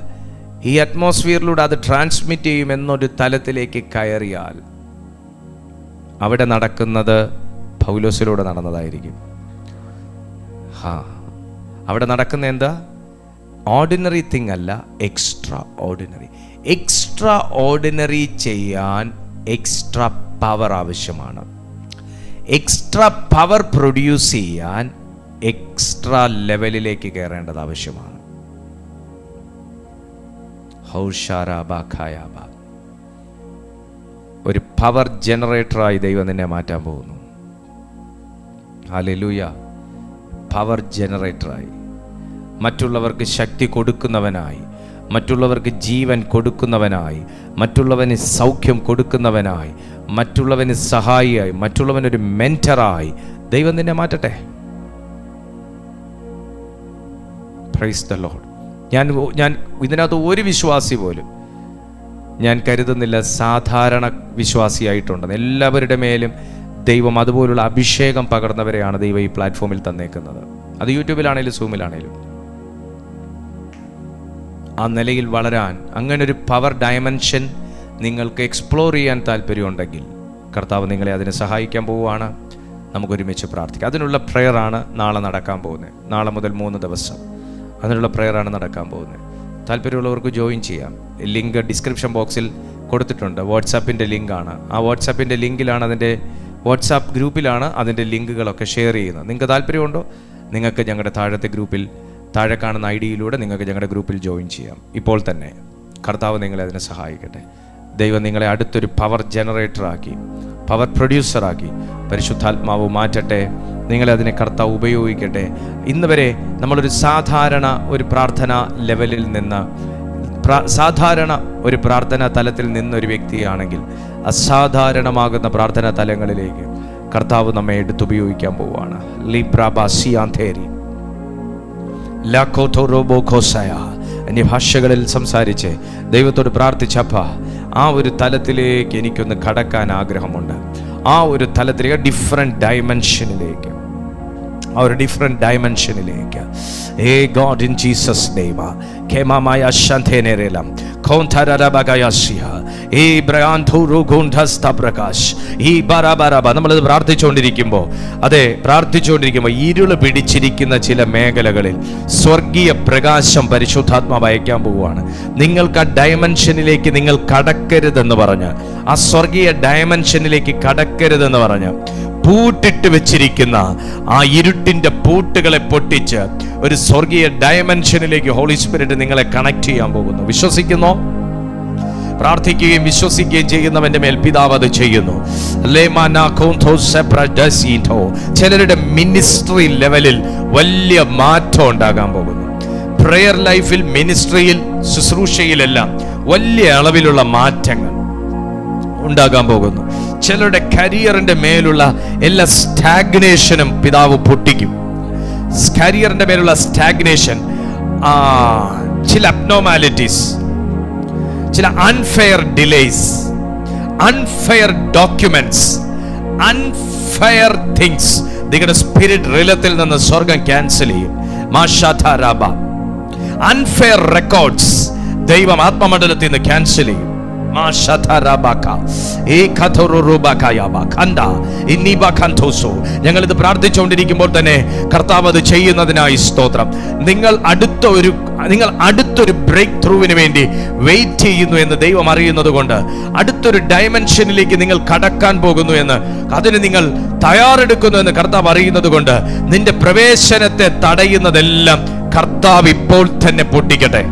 ഈ അറ്റ്മോസ്ഫിയറിലൂടെ അത് ട്രാൻസ്മിറ്റ് ചെയ്യുമെന്നൊരു തലത്തിലേക്ക് കയറിയാൽ അവിടെ നടക്കുന്നത് പൗലോസിലൂടെ നടന്നതായിരിക്കും. അവിടെ നടക്കുന്ന എന്താ? ഓർഡിനറി തിങ് അല്ല, എക്സ്ട്രാ ഓർഡിനറി. എക്സ്ട്രാ ഓർഡിനറി ചെയ്യാൻ എക്സ്ട്രാ പവർ ആവശ്യമാണ്. എക്സ്ട്രാ പവർ പ്രൊഡ്യൂസ് ചെയ്യാൻ എക്സ്ട്രാ ലെവലിലേക്ക് കയറേണ്ടത് ആവശ്യമാണ്. ഒരു പവർ ജനറേറ്ററായി ദൈവം നിന്നെ മാറ്റാൻ പോകുന്നു. ഹല്ലേലൂയ. പവർ ജനറേറ്ററായി, മറ്റുള്ളവർക്ക് ശക്തി കൊടുക്കുന്നവനായി, മറ്റുള്ളവർക്ക് ജീവൻ കൊടുക്കുന്നവനായി, മറ്റുള്ളവന് സൗഖ്യം കൊടുക്കുന്നവനായി, മറ്റുള്ളവന് സഹായിയായി, മറ്റുള്ളവനൊരു മെന്ററായി ദൈവം നിന്നെ മാറ്റട്ടെ. Price the Lord. ഞാൻ ഇതിനകത്ത് ഒരു വിശ്വാസി പോലും ഞാൻ കരുതുന്നില്ല സാധാരണ വിശ്വാസിയായിട്ടുണ്ടെന്ന്. എല്ലാവരുടെ മേലും ദൈവം അതുപോലുള്ള അഭിഷേകം പകർന്നവരെയാണ് ദൈവം ഈ പ്ലാറ്റ്ഫോമിൽ തന്നേക്കുന്നത്. അത് യൂട്യൂബിലാണേലും സൂമിലാണേലും. ആ നിലയിൽ വളരാൻ, അങ്ങനൊരു പവർ ഡയമെൻഷൻ നിങ്ങൾക്ക് എക്സ്പ്ലോർ ചെയ്യാൻ താല്പര്യമുണ്ടെങ്കിൽ കർത്താവ് നിങ്ങളെ അതിന് സഹായിക്കാൻ പോവുകയാണ്. നമുക്കൊരുമിച്ച് പ്രാർത്ഥിക്കാം. അതിനുള്ള പ്രെയറാണ് നാളെ നടക്കാൻ പോകുന്നത്. നാളെ മുതൽ 3 ദിവസം അതിനുള്ള പ്രെയറാണ് നടക്കാൻ പോകുന്നത്. താല്പര്യമുള്ളവർക്ക് ജോയിൻ ചെയ്യാം. ലിങ്ക് ഡിസ്ക്രിപ്ഷൻ ബോക്സിൽ കൊടുത്തിട്ടുണ്ട്. വാട്സാപ്പിൻ്റെ ലിങ്കാണ്. ആ വാട്സാപ്പിൻ്റെ ലിങ്കിലാണ്, അതിൻ്റെ വാട്സാപ്പ് ഗ്രൂപ്പിലാണ് അതിൻ്റെ ലിങ്കുകളൊക്കെ ഷെയർ ചെയ്യുന്നത്. നിങ്ങൾക്ക് താല്പര്യമുണ്ടോ? നിങ്ങൾക്ക് ഞങ്ങളുടെ താഴത്തെ ഗ്രൂപ്പിൽ, താഴെ കാണുന്ന ഐഡിയിലൂടെ നിങ്ങൾക്ക് ഞങ്ങളുടെ ഗ്രൂപ്പിൽ ജോയിൻ ചെയ്യാം ഇപ്പോൾ തന്നെ. കർത്താവ് നിങ്ങളെ അതിനെ സഹായിക്കട്ടെ. ദൈവം നിങ്ങളെ അടുത്തൊരു പവർ ജനറേറ്ററാക്കി, പവർ പ്രൊഡ്യൂസറാക്കി പരിശുദ്ധാത്മാവ് മാറ്റട്ടെ. നിങ്ങളെ അതിനെ കർത്താവ് ഉപയോഗിക്കട്ടെ. ഇന്ന് വരെ നമ്മളൊരു സാധാരണ ഒരു പ്രാർത്ഥന ലെവലിൽ നിന്ന് സാധാരണ ഒരു പ്രാർത്ഥനാ തലത്തിൽ നിന്നൊരു വ്യക്തിയാണെങ്കിൽ അസാധാരണമാകുന്ന പ്രാർത്ഥനാ തലങ്ങളിലേക്ക് കർത്താവ് നമ്മെ എടുത്തുപയോഗിക്കാൻ പോവുകയാണ്. അന്യഭാഷകളിൽ സംസാരിച്ച് ദൈവത്തോട് പ്രാർത്ഥിച്ചപ്പ ആ ഒരു തലത്തിലേക്ക് എനിക്കൊന്ന് കടക്കാൻ ആഗ്രഹമുണ്ട്. ആ ഒരു തലത്തിലേക്ക് ഡിഫറെൻറ്റ് ഡയമെൻഷനിലേക്ക്, ആ ഒരു different ഡയമെൻഷനിലേക്ക് God in Jesus name kemamaya shanthenerelam kontarabagayasya ee brayanturu gundhasta prakash ee barabaraba നമ്മൾ പ്രാർത്ഥിച്ചുകൊണ്ടിരിക്കുമ്പോൾ ഇരുള് പിടിച്ചിരിക്കുന്ന ചില മേഖലകളിൽ സ്വർഗീയ പ്രകാശം പരിശുദ്ധാത്മാവ് അയക്കാൻ പോവുകയാണ്. നിങ്ങൾക്ക് ആ ഡയമെൻഷനിലേക്ക് നിങ്ങൾ കടക്കരുതെന്ന് പറഞ്ഞ്, ആ സ്വർഗീയ ഡയമെൻഷനിലേക്ക് കടക്കരുതെന്ന് പറഞ്ഞ് പൂട്ടിട്ട് വെച്ചിരിക്കുന്ന ആ ഇരുട്ടിന്റെ പൂട്ടുകളെ പൊട്ടിച്ച് ഒരു സ്വർഗീയ ഡയമെൻഷനിലേക്ക് ഹോളി സ്പിരിറ്റ് നിങ്ങളെ കണക്ട് ചെയ്യാൻ പോകുന്നു. വിശ്വസിക്കുന്നോ? പ്രാർത്ഥിക്കുകയും വിശ്വസിക്കുകയും ചെയ്യുന്നവന്റെ മേൽ പിതാവ് അത് ചെയ്യുന്നു. ചിലരുടെ മിനിസ്ട്രി ലെവലിൽ വലിയ മാറ്റം ഉണ്ടാകാൻ പോകുന്നു. പ്രയർ ലൈഫിൽ, മിനിസ്ട്രിയിൽ, ശുശ്രൂഷയിലെല്ലാം വലിയ അളവിലുള്ള മാറ്റങ്ങൾ ഉണ്ടാകാൻ പോകുന്നു. ചിലരുടെ കരിയറിന്റെ മേലുള്ള എല്ലാ സ്റ്റാഗ്നേഷനും പിതാവ് പൊട്ടിക്കും. കരിയറിന്റെ മേലുള്ള സ്റ്റാഗ്നേഷൻ, ചില അബ്നോർമാലിറ്റീസ്, ചില unfair delays, unfair documents, unfair things നിങ്ങളുടെ സ്പിരിറ്റ് റിലത്തിൽ നിന്ന് സ്വർഗം ക്യാൻസൽ ചെയ്യും. അൺഫെയർ റെക്കോർഡ്സ് ദൈവം ആത്മമണ്ഡലത്തിൽ നിന്ന് ക്യാൻസൽ ചെയ്യും. ഞങ്ങളിത് പ്രാർത്ഥിച്ചുകൊണ്ടിരിക്കുമ്പോൾ തന്നെ കർത്താവ് അത് ചെയ്യുന്നതിനായി സ്തോത്രം. നിങ്ങൾ അടുത്തൊരു ബ്രേക്ക് ത്രൂവിന് വേണ്ടി വെയിറ്റ് ചെയ്യുന്നു എന്ന് ദൈവം അറിയുന്നത് കൊണ്ട്, അടുത്തൊരു ഡയമെൻഷനിലേക്ക് നിങ്ങൾ കടക്കാൻ പോകുന്നു എന്ന്, അതിന് നിങ്ങൾ തയ്യാറെടുക്കുന്നു എന്ന് കർത്താവ് അറിയുന്നത് കൊണ്ട്, നിന്റെ പ്രവേശനത്തെ തടയുന്നതെല്ലാം കർത്താവ് ഇപ്പോൾ തന്നെ പൊട്ടിക്കട്ടെ.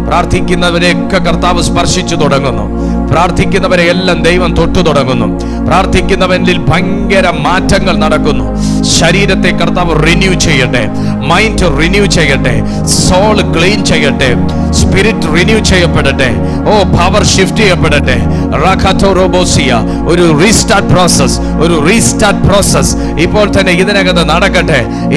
പ്രാർത്ഥിക്കുന്നവരെയൊക്കെ കർത്താവ് സ്പർശിച്ചു തുടങ്ങുന്നു. പ്രാർത്ഥിക്കുന്നവരെ എല്ലാം ദൈവം തൊട്ടു തുടങ്ങുന്നു. പ്രാർത്ഥിക്കുന്നവരിൽ ഭയങ്കര മാറ്റങ്ങൾ നടക്കുന്നു. ശരീരത്തെ കർത്താവ് റിന്യൂ ചെയ്യട്ടെ, മൈൻഡ് റിന്യൂ ചെയ്യട്ടെ, സോൾ ക്ലീൻ ചെയ്യട്ടെ, സ്പിരിറ്റ് റിന്യൂ ചെയ്യപ്പെടട്ടെ, പവർ ഷിഫ്റ്റ് ചെയ്യപ്പെടട്ടെ. ഒരു റീസ്റ്റാർട്ട് പ്രോസസ് ഇപ്പോൾ തന്നെ ഇതിനകത്ത് നടക്കട്ടെ. ഈ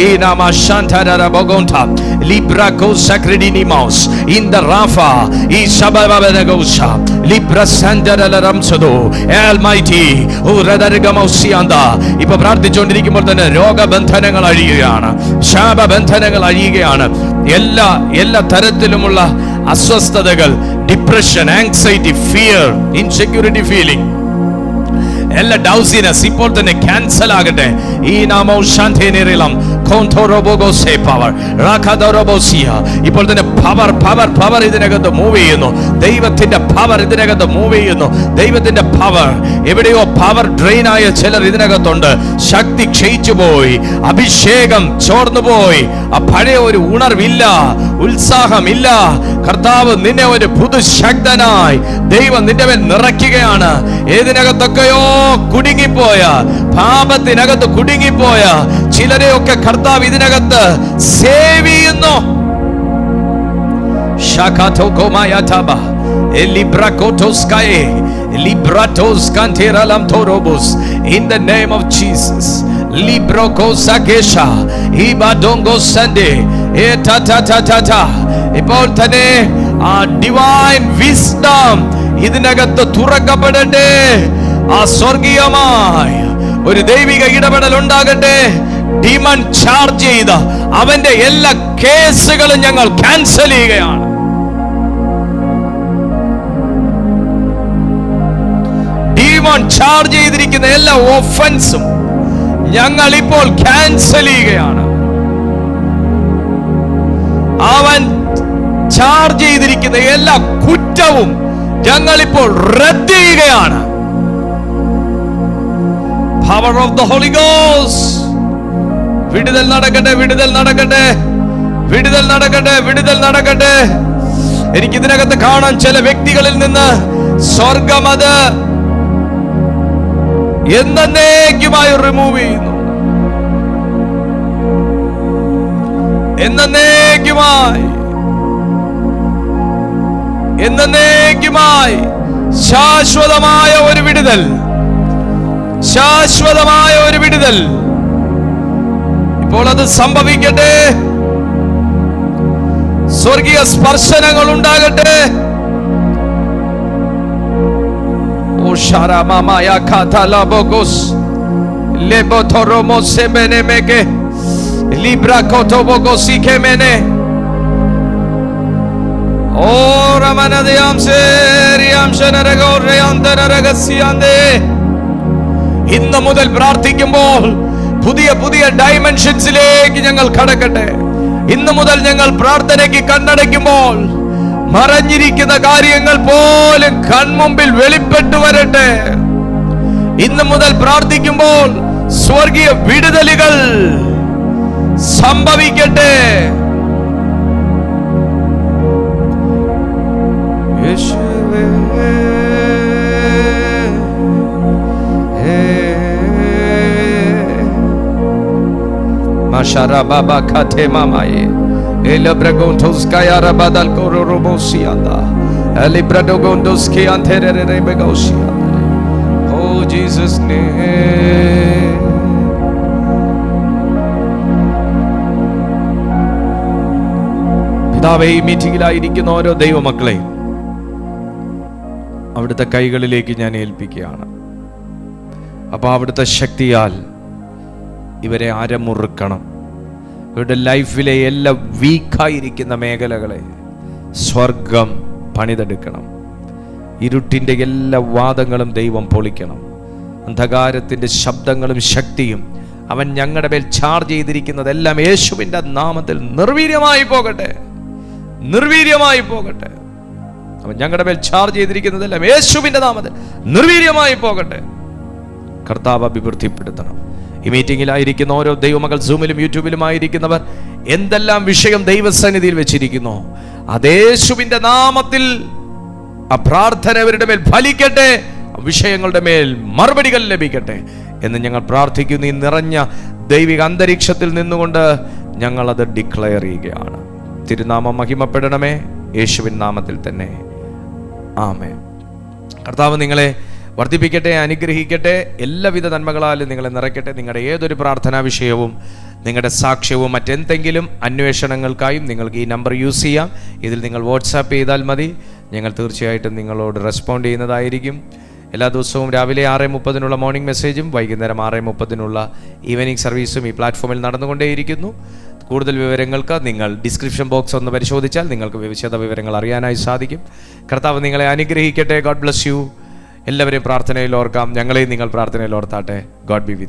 ഇപ്പൊ പ്രാർത്ഥിച്ചുകൊണ്ടിരിക്കുമ്പോൾ തന്നെ രോഗബന്ധനങ്ങൾ അഴിയുകയാണ്, ശാപബന്ധനങ്ങൾ അഴിയുകയാണ്. എല്ലാ തരത്തിലുമുള്ള അസ്വസ്ഥതകൾ, depression, anxiety, fear, insecurity feeling, എല്ലാ ഡൗസിനെസ് ഇപ്പോൾ തന്നെ ക്യാൻസൽ ആകട്ടെ. ഈ നാമോ ശാന്തിനിരളം ഇപ്പോൾ തന്നെ പവർ ഇതിനകത്ത് മൂവ് ചെയ്യുന്നു. ദൈവത്തിന്റെ പവർ ഇതിനകത്ത് മൂവ് ചെയ്യുന്നു. ദൈവത്തിന്റെ പവർ എവിടെയോ പവർ ഡ്രെയിൻ ആയ ചിലർ ഇതിനകത്തുണ്ട്. ശക്തി ക്ഷയിച്ചു പോയി, അഭിഷേകം ചോർന്നു പോയി, ആ പഴയ ഒരു ഉണർവില്ല, ഉത്സാഹമില്ല. കർത്താവ് നിന്നെ ഒരു പുതുശക്തനായി ദൈവം നിന്റെ മേൽ നിറയ്ക്കുകയാണ്. ഏതിനകത്തൊക്കെയോ കുടുങ്ങിപ്പോയ, പാപത്തിനകത്ത് കുടുങ്ങിപ്പോയ ചിലരെയൊക്കെ കർത്താവ് ഇതിനകത്ത് സേവ് ചെയ്യുന്നു. In the name of Jesus. ഇപ്പോൾ തന്നെ ആ ഡിവൈൻ വിസ്ഡം ഇതിനകത്ത് തുറക്കപ്പെടട്ടെ. ആ സ്വർഗീയമായ ഒരു ദൈവിക ഇടപെടൽ ഉണ്ടാകട്ടെ. ഡിമൺ ചാർജ് ചെയ്ത അവന്റെ എല്ലാ കേസുകളും ഞങ്ങൾ ക്യാൻസൽ ചെയ്യുകയാണ്. ഡിമൺ ചാർജ് ചെയ്തിരിക്കുന്ന എല്ലാ ഒഫൻസും ഞങ്ങൾ ഇപ്പോൾ ക്യാൻസൽ ചെയ്യുകയാണ്. അവൻ ചാർജ് ചെയ്തിരിക്കുന്ന എല്ലാ കുറ്റവും ഞങ്ങൾ ഇപ്പോൾ റദ്ദ് ചെയ്യുകയാണ്. Power of the Holy Ghost. വിടുതൽ നടക്കട്ടെ, വിടുതൽ നടക്കട്ടെ, വിടുതൽ നടക്കട്ടെ, വിടുതൽ നടക്കട്ടെ. എനിക്ക് ഇതിനകത്ത് കാണാൻ ചില വ്യക്തികളിൽ നിന്ന് സ്വർഗം അത് എന്നേക്കുമായി റിമൂവ് ചെയ്യുന്നു. എന്നേക്കുമായി എന്നേക്കുമായി ശാശ്വതമായ ഒരു വിടുതൽ, ശാശ്വതമായ ഒരു വിടുതൽ ഇപ്പോൾ അത് സംഭവിക്കട്ടെ. സ്വർഗീയ സ്പർശനങ്ങൾ ഉണ്ടാകട്ടെ. ഓ ഷാരാമായ കാതലാബോഗോസ് ലെബോഥോറോമോസെമെനെമെകെ ലിബ്രാകോട്ടോബോഗോസികെമെനെ ഓ റമനദയാംസേരിയാംശനരഗോരയാന്തനരഗസ്യാന്തേ. ഇന്ന് മുതൽ പ്രാർത്ഥിക്കുമ്പോൾ പുതിയ പുതിയ ഡൈമെൻഷൻസിലേക്ക് ഞങ്ങൾ കടക്കട്ടെ. ഇന്ന് മുതൽ ഞങ്ങൾ പ്രാർത്ഥനയ്ക്ക് കണ്ണടയ്ക്കുമ്പോൾ മറഞ്ഞിരിക്കുന്ന കാര്യങ്ങൾ പോലും കൺമുമ്പിൽ വെളിപ്പെട്ടു വരട്ടെ. ഇന്ന് മുതൽ പ്രാർത്ഥിക്കുമ്പോൾ സ്വർഗീയ വിടുതലുകൾ സംഭവിക്കട്ടെ. Mashara baba kate mamaye elabragontos kayara badal kororobosianda elibradogondos ki anterere begosia. Oh Jesus name. പിതാവേ, ഈ മീറ്റിംഗിലായിരിക്കുന്ന ഓരോ ദൈവമക്കളെയും അവിടുത്തെ കൈകളിലേക്ക് ഞാൻ ഏൽപ്പിക്കുകയാണ്. അപ്പോൾ അവിടുത്തെ ശക്തിയാൽ ഇവരെ അരമുറുക്കണം. ഇവരുടെ ലൈഫിലെ എല്ലാ വീക്കായിരിക്കുന്ന മേഖലകളെ സ്വർഗം പണിതെടുക്കണം. ഇരുട്ടിൻ്റെ എല്ലാ വാദങ്ങളും ദൈവം പൊളിക്കണം. അന്ധകാരത്തിൻ്റെ ശബ്ദങ്ങളും ശക്തിയും അവൻ ഞങ്ങളുടെ മേൽ ചാർജ് ചെയ്തിരിക്കുന്നതെല്ലാം യേശുവിൻ്റെ നാമത്തിൽ നിർവീര്യമായി പോകട്ടെ, നിർവീര്യമായി പോകട്ടെ. അവൻ ഞങ്ങളുടെ മേൽ ചാർജ് ചെയ്തിരിക്കുന്നതെല്ലാം യേശുവിൻ്റെ നാമത്തിൽ നിർവീര്യമായി പോകട്ടെ. കർത്താവ് അഭിവൃദ്ധിപ്പെടുത്തണം. ഈ മീറ്റിംഗിലായിരിക്കുന്ന ഓരോ ദൈവമകൾ സൂമിലും യൂട്യൂബിലുമായിരിക്കുന്നവർ എന്തെല്ലാം വിഷയം ദൈവസന്നിധിയിൽ വെച്ചിരിക്കുന്നു, അതേശുവിൻ്റെ നാമത്തിൽ ആ പ്രാർത്ഥന അവരുടെ മേൽ ഫലിക്കട്ടെ, വിഷയങ്ങളുടെ മേൽ മറുപടികൾ ലഭിക്കട്ടെ എന്ന് ഞങ്ങൾ പ്രാർത്ഥിക്കുന്നു. ഈ നിറഞ്ഞ ദൈവിക അന്തരീക്ഷത്തിൽ നിന്നുകൊണ്ട് ഞങ്ങളത് ഡിക്ലെയർ ചെയ്യുകയാണ്. തിരുനാമം മഹിമപ്പെടണമേ, യേശുവിൻ നാമത്തിൽ തന്നെ. ആമേൻ. കർത്താവ് നിങ്ങളെ വർദ്ധിപ്പിക്കട്ടെ, അനുഗ്രഹിക്കട്ടെ, എല്ലാവിധ നന്മകളാലും നിങ്ങളെ നിറയ്ക്കട്ടെ. നിങ്ങളുടെ ഏതൊരു പ്രാർത്ഥനാ വിഷയവും, നിങ്ങളുടെ സാക്ഷ്യവും മറ്റെന്തെങ്കിലും അന്വേഷണങ്ങൾക്കായും നിങ്ങൾക്ക് ഈ നമ്പർ യൂസ് ചെയ്യാം. ഇതിൽ നിങ്ങൾ വാട്സാപ്പ് ചെയ്താൽ മതി. ഞങ്ങൾ തീർച്ചയായിട്ടും നിങ്ങളോട് റെസ്പോണ്ട് ചെയ്യുന്നതായിരിക്കും. എല്ലാ ദിവസവും രാവിലെ 6:30 മോർണിംഗ് മെസ്സേജും വൈകുന്നേരം 6:30 ഈവനിങ് സർവീസും ഈ പ്ലാറ്റ്ഫോമിൽ നടന്നുകൊണ്ടേയിരിക്കുന്നു. കൂടുതൽ വിവരങ്ങൾക്ക് നിങ്ങൾ ഡിസ്ക്രിപ്ഷൻ ബോക്സ് ഒന്ന് പരിശോധിച്ചാൽ നിങ്ങൾക്ക് വിശദ വിവരങ്ങൾ അറിയാനായി സാധിക്കും. കർത്താവ് നിങ്ങളെ അനുഗ്രഹിക്കട്ടെ. God bless you. എല്ലാവരെയും പ്രാർത്ഥനയിൽ ഓർക്കാം. ഞങ്ങളെയും നിങ്ങൾ പ്രാർത്ഥനയിൽ ഓർത്താട്ടെ. ഗോഡ് ബി വിത്ത്